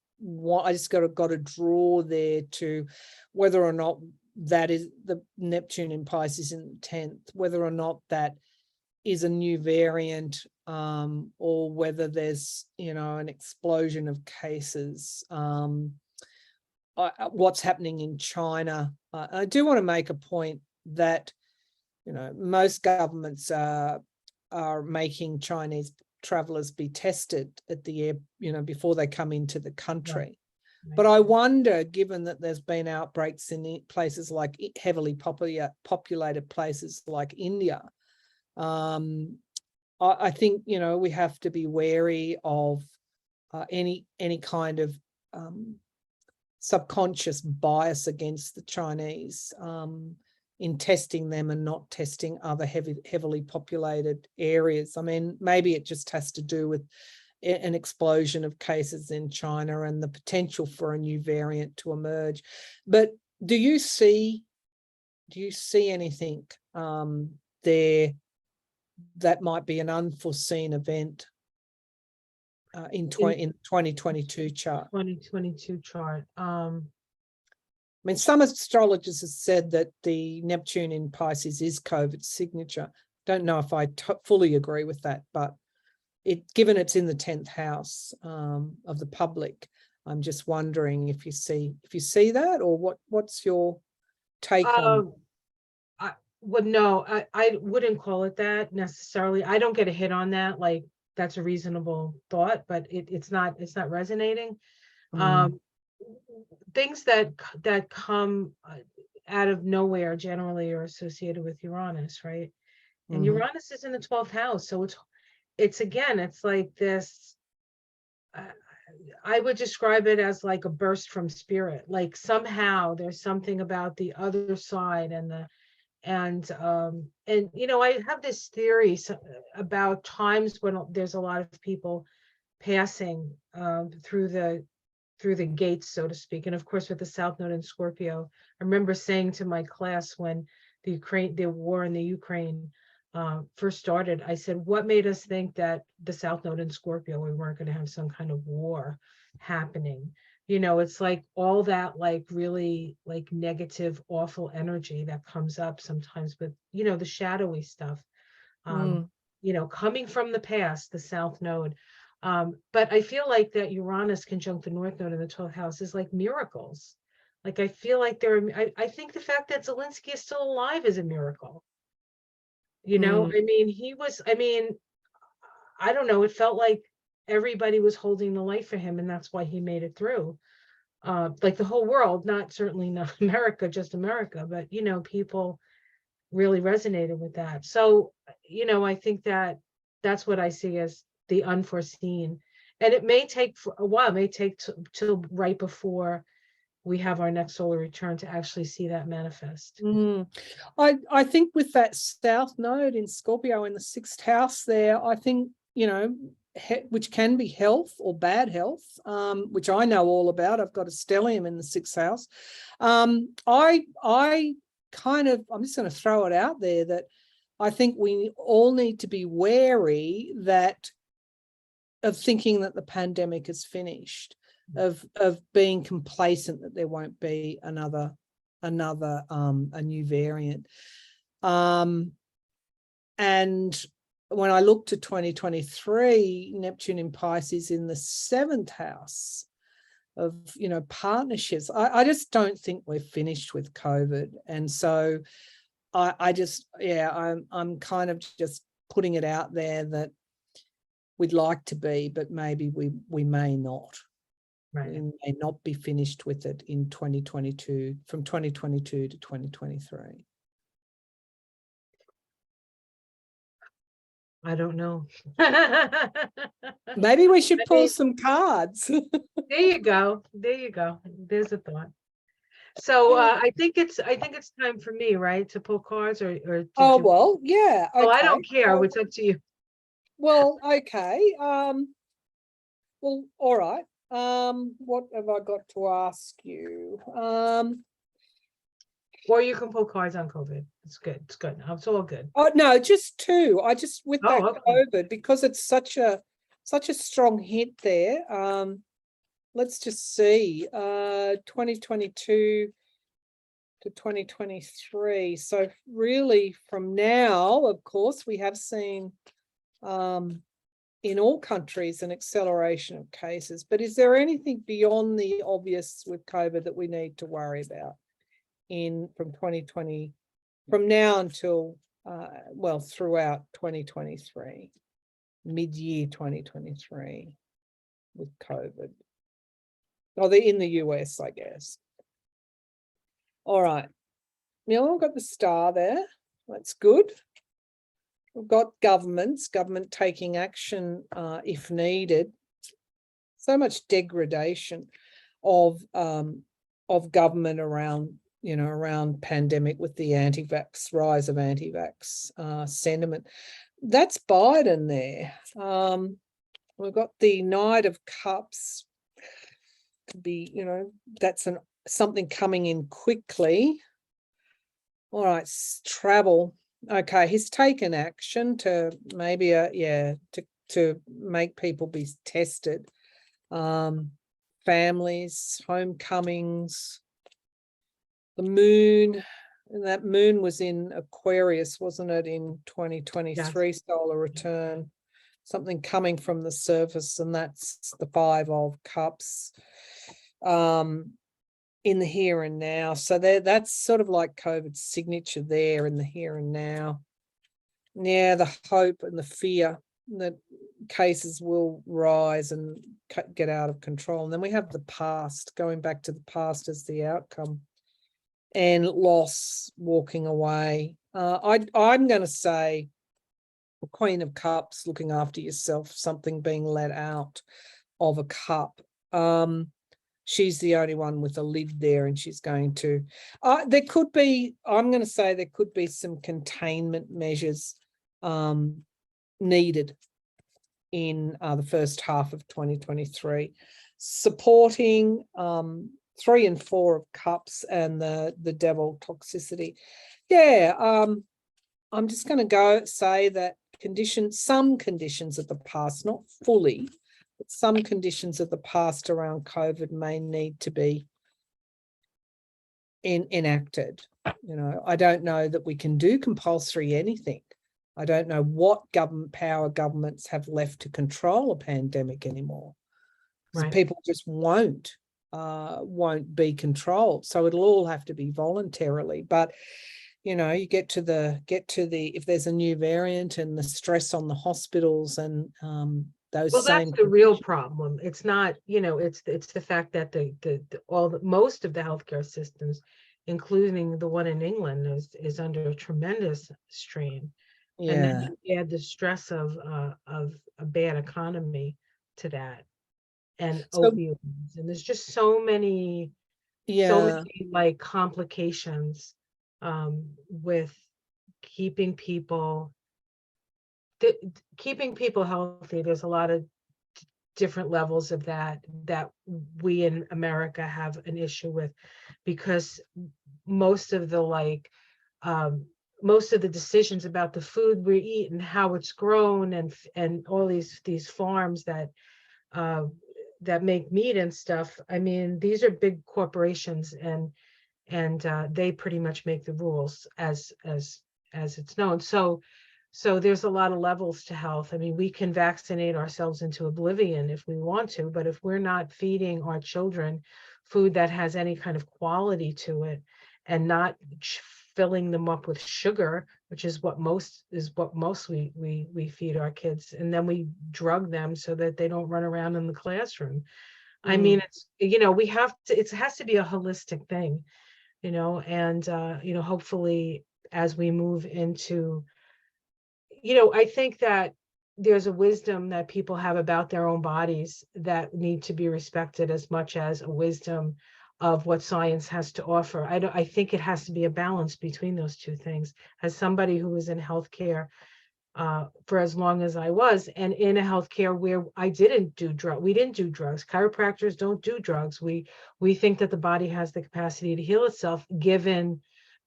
got to draw there to whether or not that is the Neptune in Pisces in the 10th, whether or not that is a new variant, or whether there's an explosion of cases. What's happening in China. I do want to make a point that most governments are making Chinese travelers be tested at the air, before they come into the country. Right. But I wonder, given that there's been outbreaks in places like heavily populated places like India, I think we have to be wary of any kind of subconscious bias against the Chinese in testing them and not testing other heavily populated areas. I mean, maybe it just has to do with an explosion of cases in China and the potential for a new variant to emerge. But do you see anything there that might be an unforeseen event in 2022 chart? 2022 chart. I mean, some astrologers have said that the Neptune in Pisces is COVID's signature. Don't know if I fully agree with that, but given it's in the 10th house of the public, I'm just wondering if you see that, or what's your take on? No, I wouldn't call it that necessarily. I don't get a hit on that. Like, that's a reasonable thought, but it's not resonating. Things that come out of nowhere generally are associated with Uranus, right? And Uranus is in the 12th house, so it's again, it's like this. I would describe it as like a burst from spirit. Like somehow there's something about the other side and I have this theory about times when there's a lot of people passing through the gates, so to speak. And of course, with the South Node in Scorpio, I remember saying to my class when the war in the Ukraine first started, I said, what made us think that the South Node in Scorpio, we weren't going to have some kind of war happening? It's like all that like really like negative, awful energy that comes up sometimes with, the shadowy stuff, coming from the past, the South Node. But I feel like that Uranus conjunct the North Node in the 12th house is like miracles. Like I feel like I think the fact that Zelensky is still alive is a miracle. You know, Mm, I mean, I don't know, it felt like everybody was holding the light for him, and that's why he made it through. Like the whole world, certainly not America, just America, but people really resonated with that. So, I think that that's what I see as the unforeseen. And it may take for a while, it may take till right before we have our next solar return to actually see that manifest. mm. I think with that South Node in Scorpio in the 6th house there, I think, which can be health or bad health, which I know all about. I've got a stellium in the 6th house. I kind of, I'm just going to throw it out there that I think we all need to be wary of thinking that the pandemic is finished, of being complacent that there won't be a new variant. And when I look to 2023, Neptune in Pisces in the 7th house of, partnerships, I just don't think we're finished with COVID. And so I'm kind of just putting it out there that we'd like to be, but maybe we may not. Right. We may not be finished with it in 2022, from 2022 to 2023. I don't know. Maybe we should I pull mean, some cards. there you go. There you go. There's a thought. So I think it's time for me, right, to pull cards, or did Oh, you? well, yeah, Oh, I okay. don't care. It's up to you. Well, okay. Well, all right. What have I got to ask you? Or you can pull cards on COVID. It's good. It's good. It's all good. Oh no, just two. I just with that Oh, okay. COVID, because it's such a strong hit there. Let's just see. 2022 to 2023. So really from now, of course, we have seen in all countries an acceleration of cases. But is there anything beyond the obvious with COVID that we need to worry about from 2020, from now until throughout 2023, mid-year 2023 with COVID? Oh, they're in the US, I guess. All right. Now we've got the star there. That's good. We've got government taking action if needed. So much degradation of government around pandemic, with the rise of anti-vax sentiment. That's Biden there. We've got the Knight of Cups. Could be, that's something coming in quickly. All right, travel. Okay, he's taken action to maybe to make people be tested. Families, homecomings, the moon, and that moon was in Aquarius, wasn't it, in 2023? Yes. Solar return, something coming from the surface, and that's the 5 of Cups. In the here and now. So that's sort of like COVID's signature there, in the here and now. Yeah, the hope and the fear that cases will rise and get out of control. And then we have the past, going back to the past as the outcome, and loss, walking away. I'm going to say the Queen of Cups, looking after yourself, something being let out of a cup. She's the only one with a lid there, and she's going to, there could be some containment measures needed in the first half of 2023, supporting 3 and 4 of Cups and the Devil toxicity. Yeah, I'm just going to say that some conditions of the past, not fully, but some conditions of the past around COVID may need to be enacted. I don't know that we can do compulsory anything I don't know what governments have left to control a pandemic anymore. So people just won't be controlled. So it'll all have to be voluntarily. But you get to the if there's a new variant and the stress on the hospitals and those Well, same. that's the real problem. It's not, it's the fact that most of the healthcare systems, including the one in England, is under a tremendous strain. And then you add the stress of a bad economy to that, and opioids, and there's just so many like complications with keeping people healthy. There's a lot of different levels of that we in America have an issue with, because most of the decisions about the food we eat and how it's grown and all these farms that make meat and stuff. I mean, these are big corporations, and they pretty much make the rules as it's known. So there's a lot of levels to health. I mean, we can vaccinate ourselves into oblivion if we want to, but if we're not feeding our children food that has any kind of quality to it, and not filling them up with sugar, which is what most we feed our kids, and then we drug them so that they don't run around in the classroom. I mean, it's we have to. It has to be a holistic thing, and hopefully as we move into, I think that there's a wisdom that people have about their own bodies that need to be respected as much as a wisdom of what science has to offer. I think it has to be a balance between those two things. As somebody who was in healthcare for as long as I was, and in a healthcare where we didn't do drugs. Chiropractors don't do drugs. We think that the body has the capacity to heal itself given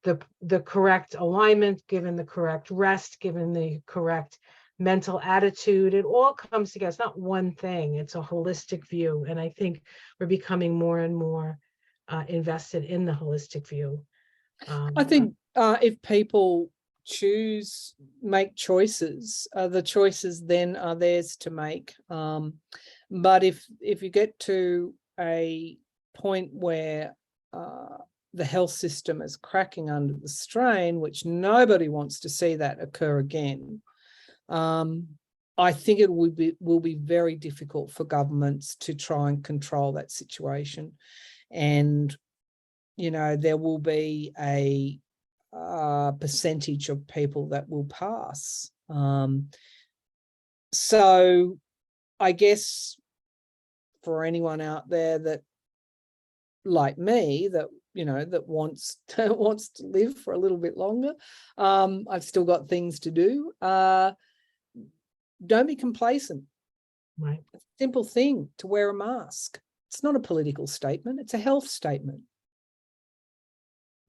the correct alignment, given the correct rest, given the correct mental attitude. It all comes together. It's not one thing. It's a holistic view. And I think we're becoming more and more invested in the holistic view. I think if people make choices, the choices then are theirs to make. But if you get to a point where the health system is cracking under the strain, which nobody wants to see that occur again, I think it will be very difficult for governments to try and control that situation. And, there will be a percentage of people that will pass. So I guess for anyone out there that, like me, that that wants to live for a little bit longer, I've still got things to do. Don't be complacent. Right. It's a simple thing to wear a mask. It's not a political statement, it's a health statement.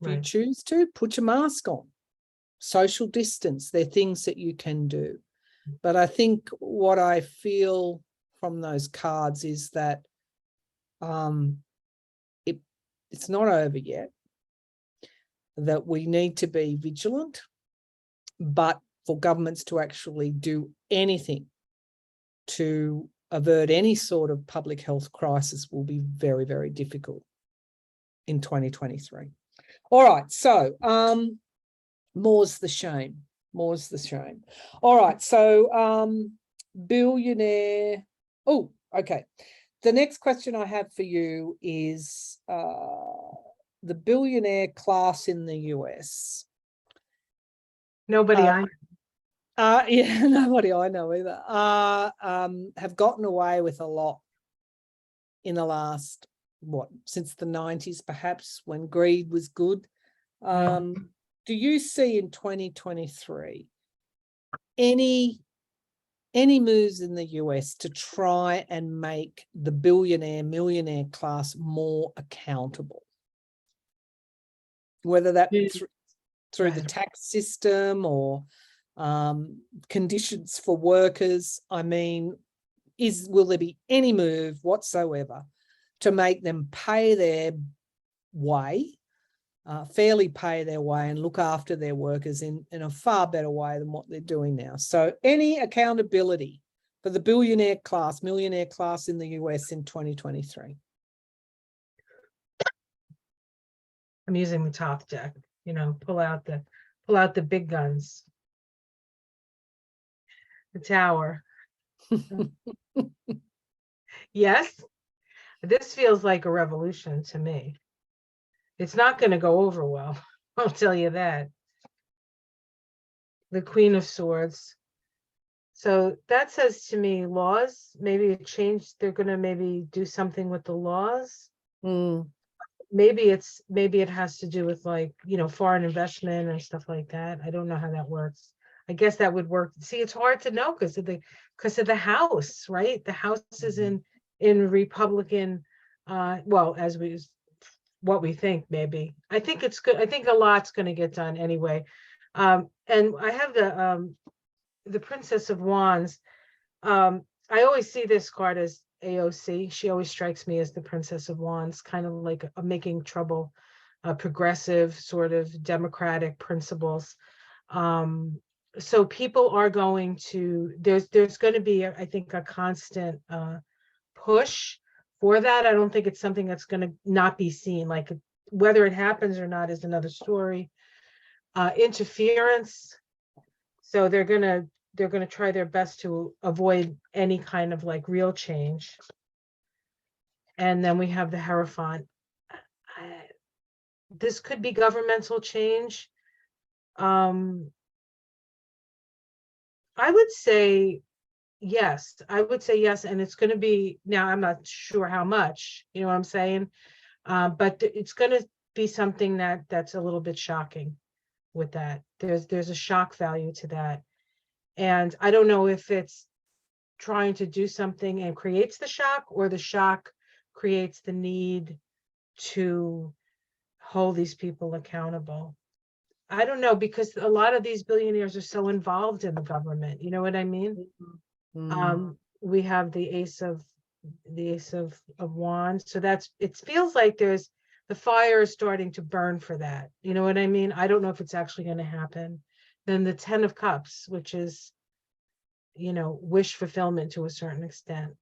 If you choose to, put your mask on. Social distance, they're things that you can do. But I think what I feel from those cards is that it's not over yet, that we need to be vigilant, but for governments to actually do anything to avert any sort of public health crisis will be very, very difficult in 2023. All right, so more's the shame. More's the shame. All right, so billionaire. Oh, okay. The next question I have for you is the billionaire class in the US. Nobody I know. Yeah, nobody I know either. Have gotten away with a lot in the last, since the 90s, perhaps, when greed was good. Do you see in 2023 any moves in the US to try and make the millionaire class more accountable? Whether that through the tax system or conditions for workers. I mean, will there be any move whatsoever to make them pay their way fairly pay their way and look after their workers in a far better way than what they're doing now. So any accountability for the millionaire class in the US in 2023? I'm using the top deck, pull out the big guns. The Tower. Yes, this feels like a revolution to me. It's not going to go over well. I'll tell you that. The Queen of Swords. So that says to me laws, maybe a change. They're going to maybe do something with the laws. Maybe it has to do with foreign investment and stuff like that. I don't know how that works. I guess that would work. See, it's hard to know because of the House, right? The House is in Republican, as what we think, maybe. I think it's good. I think a lot's going to get done anyway. And I have the Princess of Wands. I always see this card as AOC. She always strikes me as the Princess of Wands, kind of like a making trouble, progressive, sort of democratic principles. So people are going to, there's going to be, I think, a constant push for that. I don't think it's something that's going to not be seen. Like whether it happens or not is another story. Interference. So they're going to try their best to avoid any kind of real change. And then we have the Hierophant. This could be governmental change. I would say yes. And it's going to be, now I'm not sure how much, you know what I'm saying? But it's going to be something that's a little bit shocking with that. There's a shock value to that. And I don't know if it's trying to do something and creates the shock, or the shock creates the need to hold these people accountable. I don't know, because a lot of these billionaires are so involved in the government. You know what I mean? We have the Ace of Wands. So it feels like the fire is starting to burn for that. You know what I mean? I don't know if it's actually going to happen. Then the 10 of Cups, which is, wish fulfillment to a certain extent.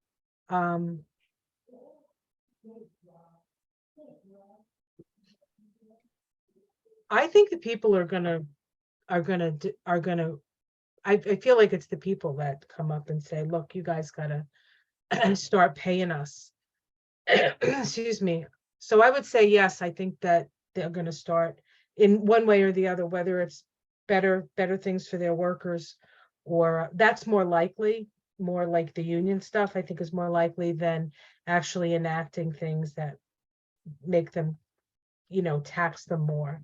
I think the people are gonna. I feel like it's the people that come up and say, "Look, you guys gotta start paying us." Excuse me. So I would say yes. I think that they're gonna start in one way or the other, whether it's better things for their workers, or that's more likely. More like the union stuff, I think, is more likely than actually enacting things that make them, tax them more,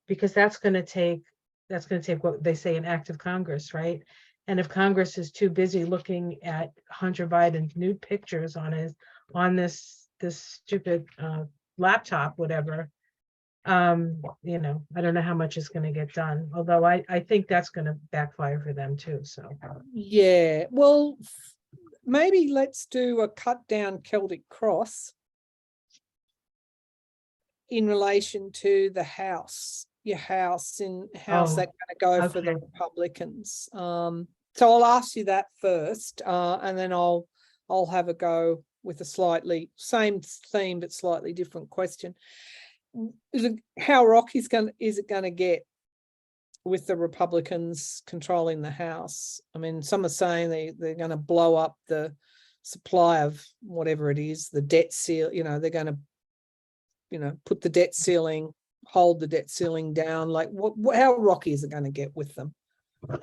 because that's going to take what they say, an act of Congress, right? And if Congress is too busy looking at Hunter Biden's nude pictures on this stupid laptop, whatever, I don't know how much is going to get done, although I think that's going to backfire for them too. So yeah, well, maybe let's do a cut down Celtic cross in relation to the House, your House, in how's that going to go for the Republicans. So I'll ask you that first, and then I'll have a go with a slightly same theme but slightly different question. How rocky is it going to get with the Republicans controlling the House? I mean, some are saying they're going to blow up the supply of whatever it is, the debt seal. They're going to, put the debt ceiling, hold the debt ceiling down. Like, how rocky is it going to get with them?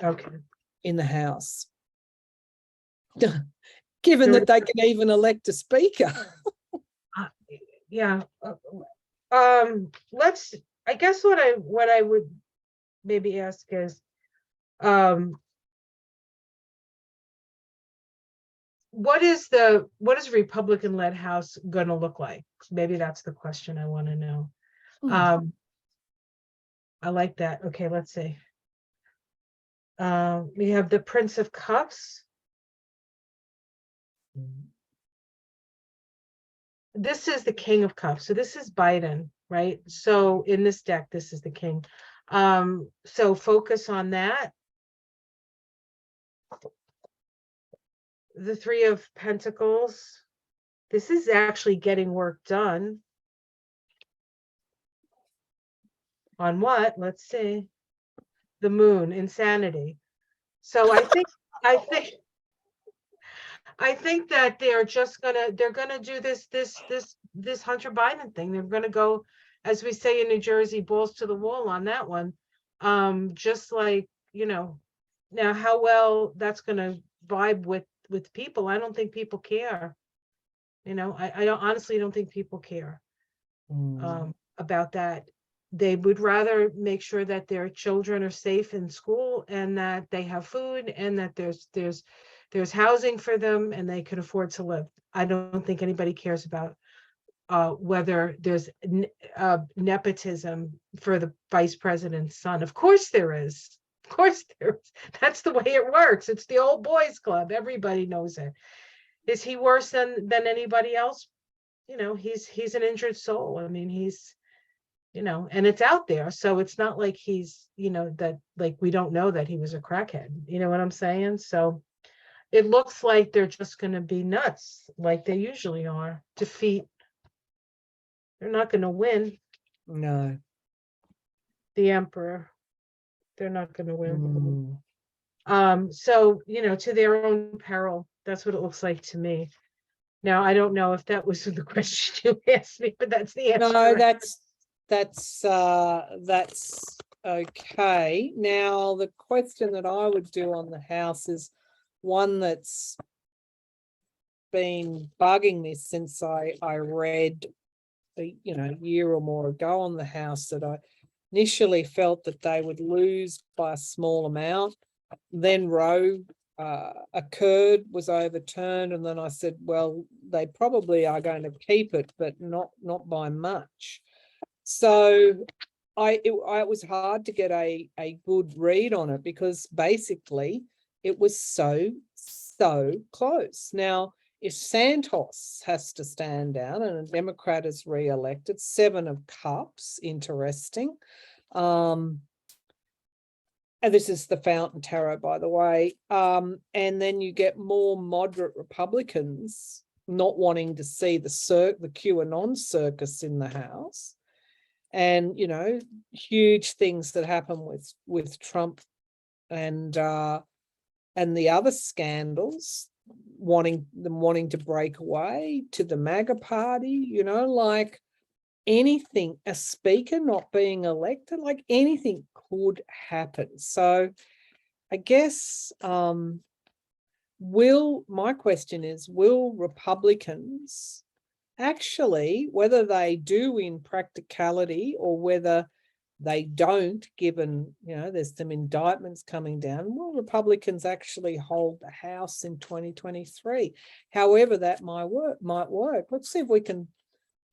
Okay. In the House, given that they can even elect a speaker. Yeah. I guess what I would maybe ask is, what is Republican-led House going to look like? Maybe that's the question I want to know. I like that. Okay, let's see. We have the Prince of Cups. This is the King of Cups. So this is Biden. right? So in this deck, this is the king. So focus on that. The Three of Pentacles. This is actually getting work done. On what? Let's see. The Moon, insanity. So I think that they're gonna do this Hunter Biden thing. They're gonna go, as we say in New Jersey, balls to the wall on that one. Just like, now how well that's gonna vibe with people, I don't think people care. I honestly don't think people care about that. They would rather make sure that their children are safe in school and that they have food and that there's housing for them and they can afford to live. I don't think anybody cares about whether there's nepotism for the vice president's son. Of course there is. Of course there is. That's the way it works. It's the old boys club. Everybody knows it. Is he worse than anybody else? He's an injured soul. I mean, he's, and it's out there. So it's not like he's, that like we don't know that he was a crackhead. You know what I'm saying? So it looks like they're just going to be nuts like they usually are. Defeat. They're not going to win. No. The Emperor. They're not going to win. So, to their own peril. That's what it looks like to me. Now, I don't know if that was the question you asked me, but that's the answer. No, that's okay. Now, the question that I would do on the house is one that's been bugging me since I read a year or more ago on the house, that I initially felt that they would lose by a small amount. Then Roe occurred, was overturned, and then I said, well, they probably are going to keep it, but not by much. So it was hard to get a good read on it, because basically it was so close. Now, if Santos has to stand down and a Democrat is re-elected, 7 of Cups, interesting. And this is the Fountain Tarot, by the way. And then you get more moderate Republicans not wanting to see the QAnon circus in the House. And, huge things that happen with Trump and the other scandals, wanting to break away to the MAGA party, like anything, a speaker not being elected, like anything could happen. So I guess my question is, will Republicans actually, whether they do in practicality or whether they don't, given, there's some indictments coming down, will Republicans actually hold the House in 2023? However that might work. Let's see if we can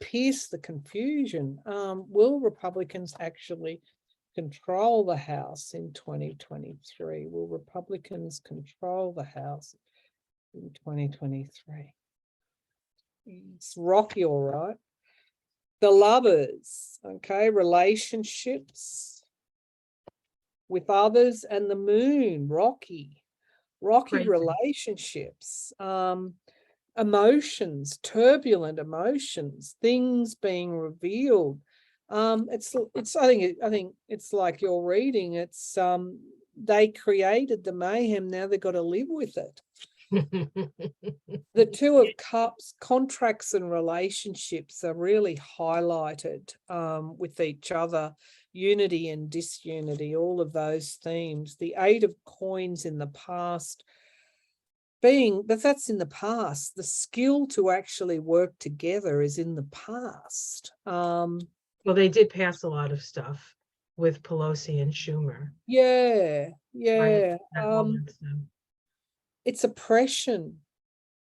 pierce the confusion. Will Republicans actually control the House in 2023? Will Republicans control the House in 2023? It's rocky, all right. The Lovers, okay, relationships with others, and the Moon, rocky Crazy. Relationships, emotions, turbulent emotions, things being revealed. It's I think it's like you're reading. It's they created the mayhem, now they've got to live with it. The Two of Cups, contracts and relationships are really highlighted with each other, unity and disunity, all of those themes. The Eight of Coins in the past, but that's in the past. The skill to actually work together is in the past. Well, they did pass a lot of stuff with Pelosi and Schumer. Yeah. It's oppression.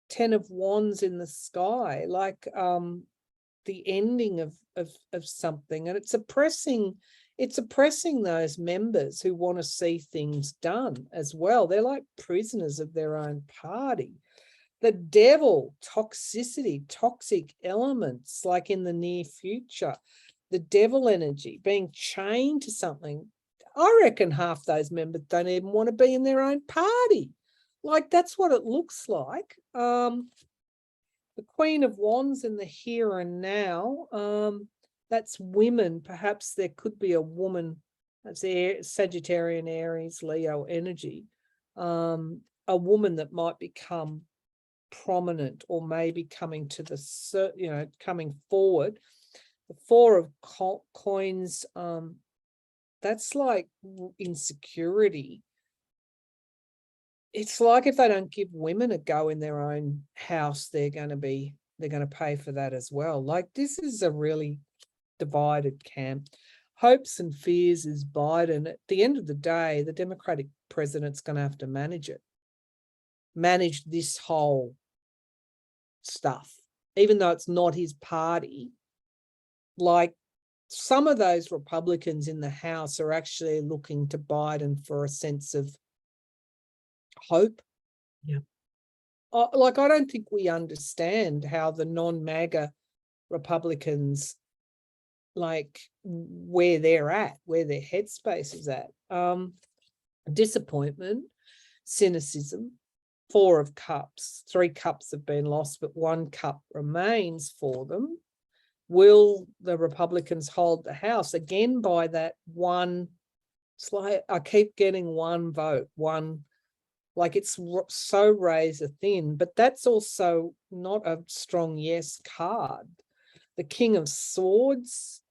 10 of Wands in the sky, like the ending of something, and it's oppressing those members who want to see things done as well. They're like prisoners of their own party. The Devil, toxicity, toxic elements, like in the near future. the devil energy, being chained to something. I reckon half those members don't even want to be in their own party. Like, that's what it looks like. The Queen of Wands in the here and now, that's women. Perhaps there could be a woman, that's Sagittarian, Aries, Leo energy, a woman that might become prominent or maybe coming to the, coming forward. The Four of Coins, that's like insecurity. It's like if they don't give women a go in their own house, they're going to pay for that as well. Like, this is a really divided camp. Hopes and fears is Biden. At the end of the day, the Democratic president's going to have to manage this whole stuff, even though it's not his party. Like, some of those Republicans in the House are actually looking to Biden for a sense of hope. Yeah. Like, I don't think we understand how the non-MAGA Republicans, like, where they're at, where their headspace is at. Disappointment, cynicism, Four of Cups. 3 cups have been lost, but 1 cup remains for them. Will the Republicans hold the House again by that one? It's like I keep getting 1 vote, one. Like, it's so razor thin, but that's also not a strong yes card. The King of Swords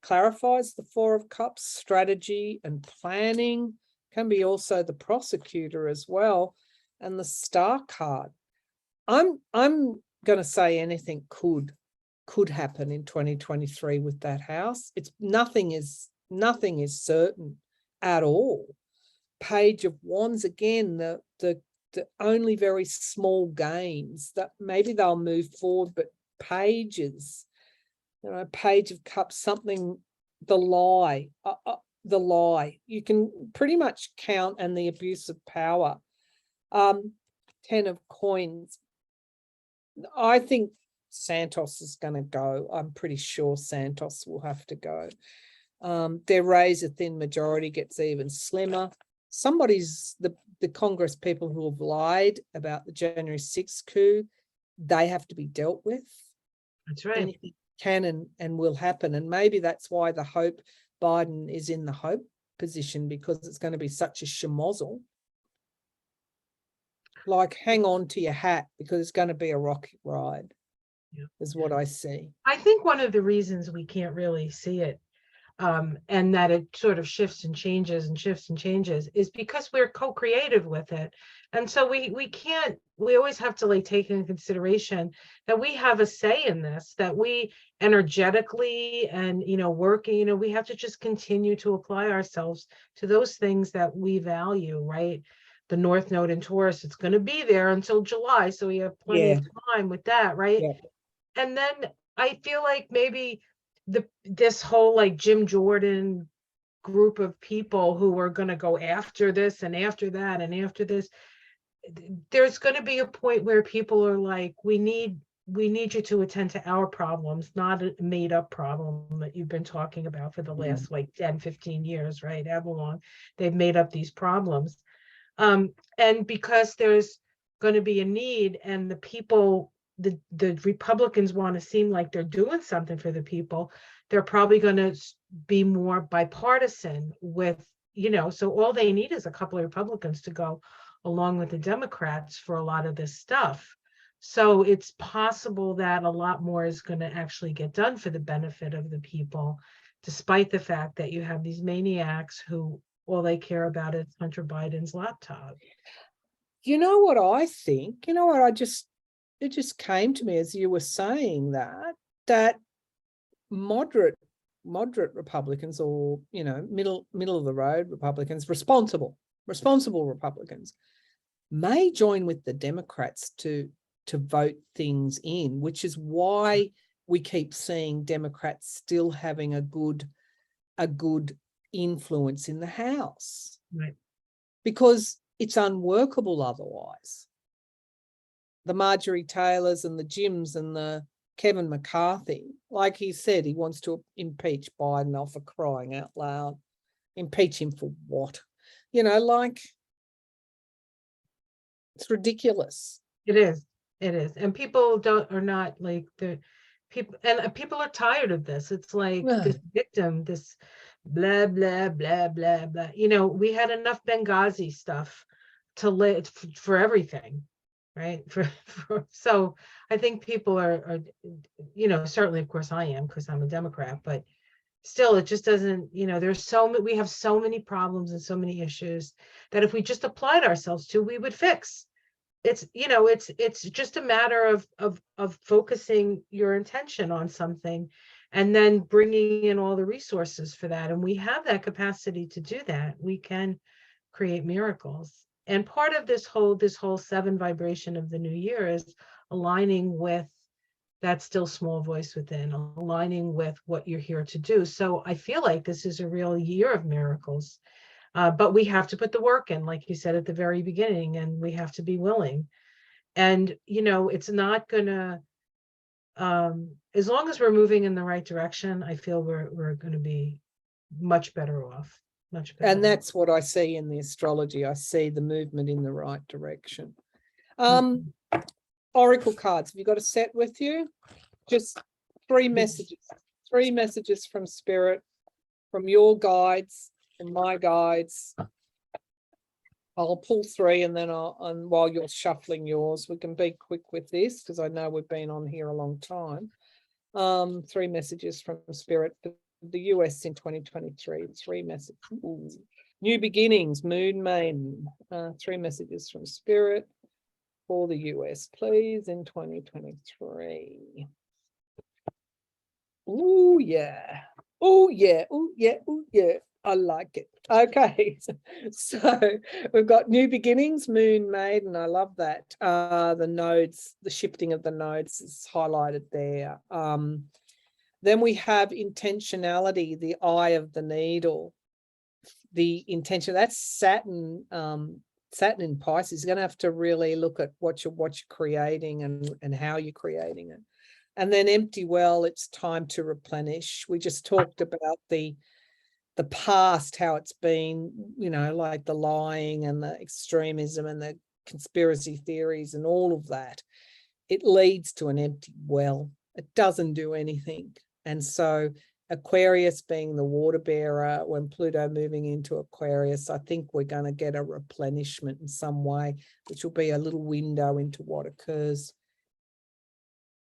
clarifies the Four of Cups. Strategy and planning can be also the prosecutor as well. And the Star card. I'm going to say anything could happen in 2023 with that house. It's nothing is certain at all. Page of Wands again, the only very small gains that maybe they'll move forward, but pages, Page of Cups, something, the lie, you can pretty much count, and the abuse of power. 10 of Coins. I think Santos is going to go. I'm pretty sure Santos will have to go. Their razor thin majority gets even slimmer. Somebody's the Congress people who have lied about the January 6th coup, they have to be dealt with. That's right. Anything can and will happen. And maybe that's why the hope Biden is in the hope position, because it's going to be such a schmozzle. Like, hang on to your hat, because it's going to be a rocky ride, is what I see. I think one of the reasons we can't really see it, and that it sort of shifts and changes is because we're co-creative with it. And so we always have to like take into consideration that we have a say in this, that we energetically and, working, we have to just continue to apply ourselves to those things that we value, right? The North Node in Taurus, it's going to be there until July. So we have plenty of time with that, right? Yeah. And then I feel like maybe this whole like Jim Jordan group of people who are going to go after this and after that and after this, there's going to be a point where people are like, we need you to attend to our problems, not a made up problem that you've been talking about for the last like 10, 15 years, right? However long they've made up these problems. And because there's going to be a need, and the people, the Republicans want to seem like they're doing something for the people, they're probably going to be more bipartisan with, so all they need is a couple of Republicans to go along with the Democrats for a lot of this stuff. So it's possible that a lot more is going to actually get done for the benefit of the people, despite the fact that you have these maniacs who all they care about is Hunter Biden's laptop. You know what I think? You know what it just came to me as you were saying that moderate Republicans, or middle of the road Republicans, responsible Republicans, may join with the Democrats to vote things in, which is why we keep seeing Democrats still having a good influence in the House, right? Because it's unworkable otherwise. The Marjorie Taylors and the Jims and the Kevin McCarthy, like he said, he wants to impeach Biden off for crying out loud. Impeach him for what? Like, it's ridiculous. It is. It is. And people are not like the people, and people are tired of this. It's like this victim, this blah, blah, blah, blah, blah. We had enough Benghazi stuff to live for everything, right? So I think people are certainly, of course I am, because I'm a Democrat, but still it just doesn't, we have so many problems and so many issues that if we just applied ourselves to, we would fix. It's just a matter of focusing your intention on something and then bringing in all the resources for that. And we have that capacity to do that. We can create miracles. And part of this whole 7 vibration of the new year is aligning with that still small voice within, aligning with what you're here to do. So I feel like this is a real year of miracles. But we have to put the work in, like you said at the very beginning, and we have to be willing. And, it's not gonna, as long as we're moving in the right direction, I feel we're going to be much better off. Much better. And that's what I see in the astrology. I see the movement in the right direction. Oracle cards, have you got a set with you? Just 3 messages. 3 messages from Spirit, from your guides, from my guides. I'll pull 3 and then while you're shuffling yours, we can be quick with this because I know we've been on here a long time. 3 messages from Spirit for the US in 2023. 3 messages. Ooh. New beginnings, Moon Maiden. 3 messages from Spirit for the US, please, in 2023. Oh yeah. Oh yeah. Oh yeah. Oh yeah. I like it. Okay. So we've got new beginnings, Moon Maiden. I love that. The nodes, the shifting of the nodes is highlighted there. Then we have intentionality, the eye of the needle. The intention, that's Saturn. Saturn in Pisces. You're going to have to really look at what you're creating and how you're creating it. And then empty well, it's time to replenish. We just talked about the past, how it's been, like the lying and the extremism and the conspiracy theories and all of that. It leads to an empty well. It doesn't do anything. And so Aquarius being the water bearer, when Pluto moving into Aquarius, I think we're going to get a replenishment in some way, which will be a little window into what occurs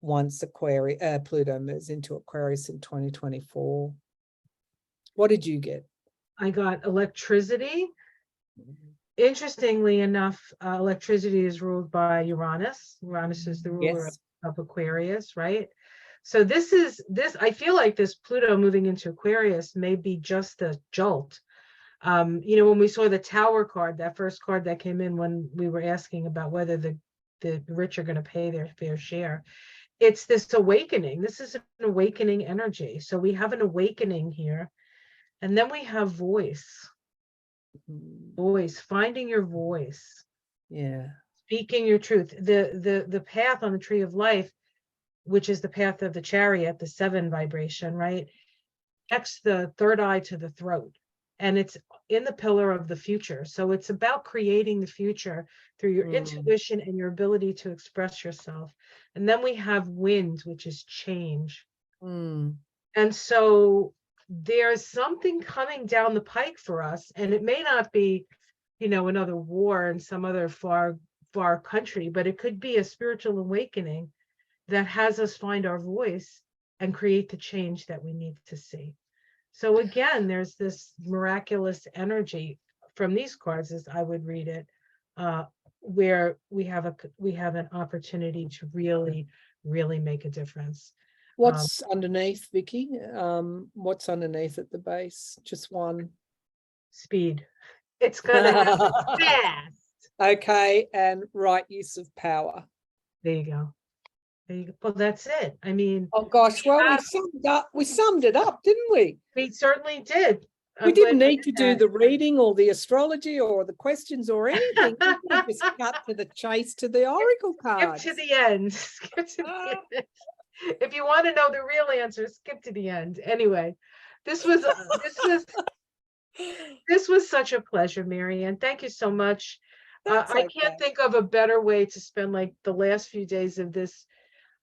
once Pluto moves into Aquarius in 2024. What did you get? I got electricity. Interestingly enough, electricity is ruled by Uranus. Uranus is the ruler of Aquarius, right? So I feel like this Pluto moving into Aquarius may be just a jolt. When we saw the Tower card, that first card that came in when we were asking about whether the rich are going to pay their fair share, it's this awakening. This is an awakening energy. So we have an awakening here. And then we have voice, finding your voice. Yeah. Speaking your truth. The path on the tree of life, which is the path of the chariot, the 7 vibration, right? Connects the third eye to the throat. And it's in the pillar of the future. So it's about creating the future through your intuition and your ability to express yourself. And then we have wind, which is change. And so there's something coming down the pike for us, and it may not be, another war in some other far country, but it could be a spiritual awakening that has us find our voice and create the change that we need to see. So again, there's this miraculous energy from these cards, as I would read it, where we have an opportunity to really, really make a difference. What's underneath, Vicki? What's underneath at the base? Just one. Speed. It's gonna happen fast. Okay, and right use of power. There you go. Well, that's it. I mean, oh gosh, well, we summed it up, didn't we? We certainly did. We didn't need to do the reading or the astrology or the questions or anything. We just cut to the chase to the oracle cards. Skip to the end. Skip to the end. If you want to know the real answer, skip to the end. Anyway, this was this was such a pleasure, Maryann. Thank you so much. That's I okay. can't think of a better way to spend like the last few days of this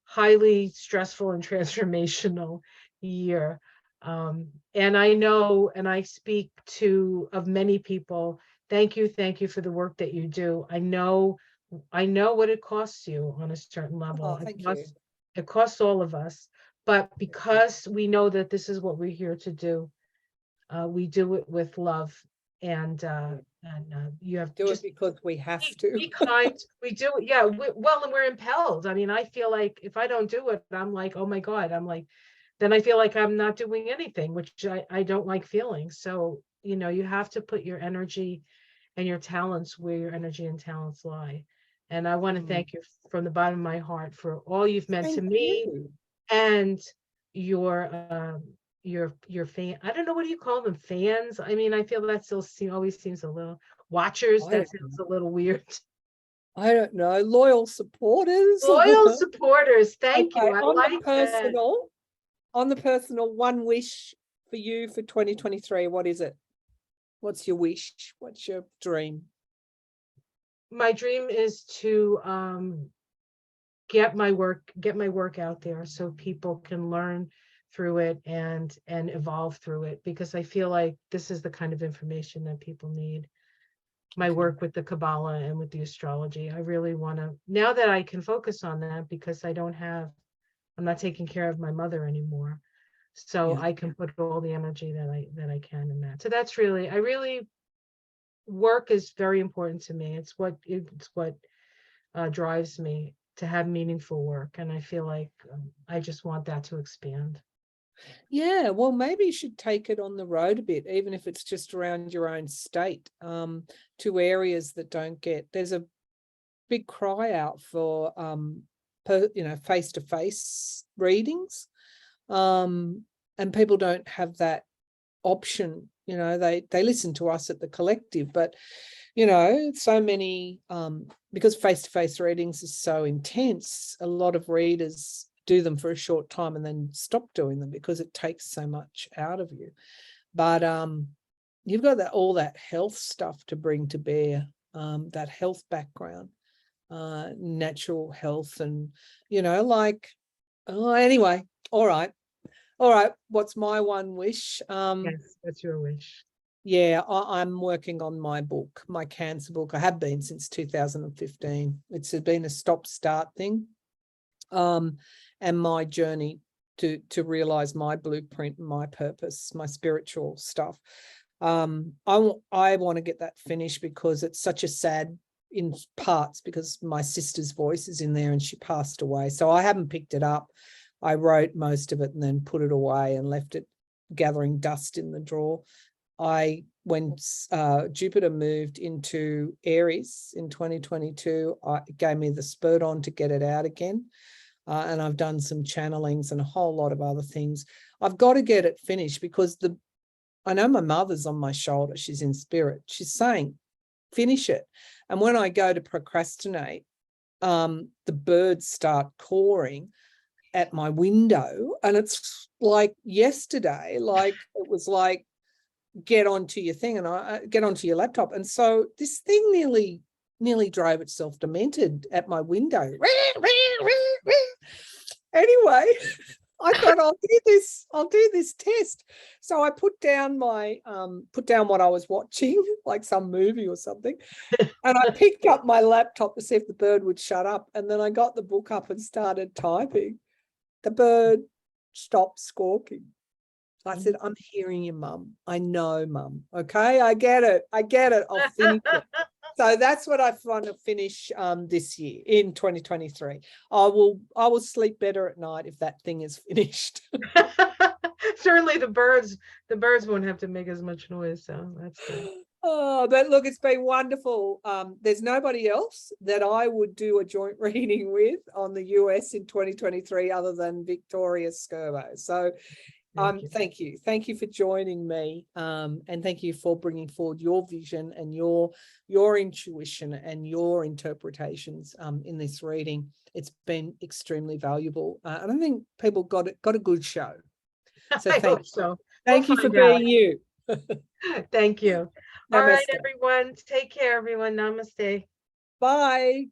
highly stressful and transformational year. And I know, and I speak to of many people, thank you for the work that you do. I know what it costs you on a certain level. Oh, thank you. It costs all of us, but because we know that this is what we're here to do, we do it with love. And you have Do it just because we have to. be kind. We do it, yeah. Well, and we're impelled. I mean, I feel like if I don't do it, I'm like, oh my God, I'm like, then I feel like I'm not doing anything, which I don't like feeling. So, you have to put your energy and your talents where your energy and talents lie. And I want to thank you from the bottom of my heart for all you've meant to Thank me you. and your fan. I don't know, what do you call them? Fans? I mean, I feel that still always seems a little watchers. That sounds a little weird. I don't know. Loyal supporters. Loyal supporters. Thank Okay, you. I like that. on the personal, one wish for you for 2023. What is it? What's your wish? What's your dream? My dream is to get my work out there so people can learn through it and evolve through it, because I feel like this is the kind of information that people need. My work with the Kabbalah and with the astrology, I really want to, now that I can focus on that, because I'm not taking care of my mother anymore, so I can put all the energy that I can in that. So that's really, work is very important to me. It's what drives me to have meaningful work, and I feel like I just want that to expand. Yeah, well, maybe you should take it on the road a bit, even if it's just around your own state, to areas that don't get. There's a big cry out for face-to-face readings, and people don't have that option. They listen to us at the collective, but so many, because face-to-face readings is so intense, a lot of readers do them for a short time and then stop doing them because it takes so much out of you. But you've got all that health stuff to bring to bear, that health background, natural health, and anyway. All right, what's my one wish? Yes, that's your wish. Yeah, I'm working on my book, my cancer book. I have been since 2015. It's been a stop-start thing, and my journey to realize my blueprint, my purpose, my spiritual stuff. I want to get that finished because it's such a sad, in parts, because my sister's voice is in there and she passed away. So I haven't picked it up. I wrote most of it and then put it away and left it gathering dust in the drawer. When Jupiter moved into Aries in 2022, it gave me the spurt on to get it out again. And I've done some channelings and a whole lot of other things. I've got to get it finished because I know my mother's on my shoulder. She's in spirit. She's saying, finish it. And when I go to procrastinate, the birds start cawing at my window. And it's like yesterday, like it was like, get onto your thing, and I get onto your laptop. And so this thing nearly drove itself demented at my window. Anyway, I thought I'll do this test. So I put down what I was watching, like some movie or something. And I picked up my laptop to see if the bird would shut up. And then I got the book up and started typing. The bird stopped squawking. I said, I'm hearing you, Mum. I know, Mum. Okay, I get it. I'll finish it. So that's what I want to finish this year in 2023. I will sleep better at night if that thing is finished. Certainly the birds won't have to make as much noise, so that's good. Oh, but look, it's been wonderful. There's nobody else that I would do a joint reading with on the US in 2023 other than Victoria Skirbo. So Thank you. Thank you. Thank you for joining me. And thank you for bringing forward your vision and your intuition and your interpretations in this reading. It's been extremely valuable. And I think people got a good show. So I hope so. thank We'll you for find out. being you. Thank you. All right, Namaste. everyone. Take care, everyone. Namaste. Bye.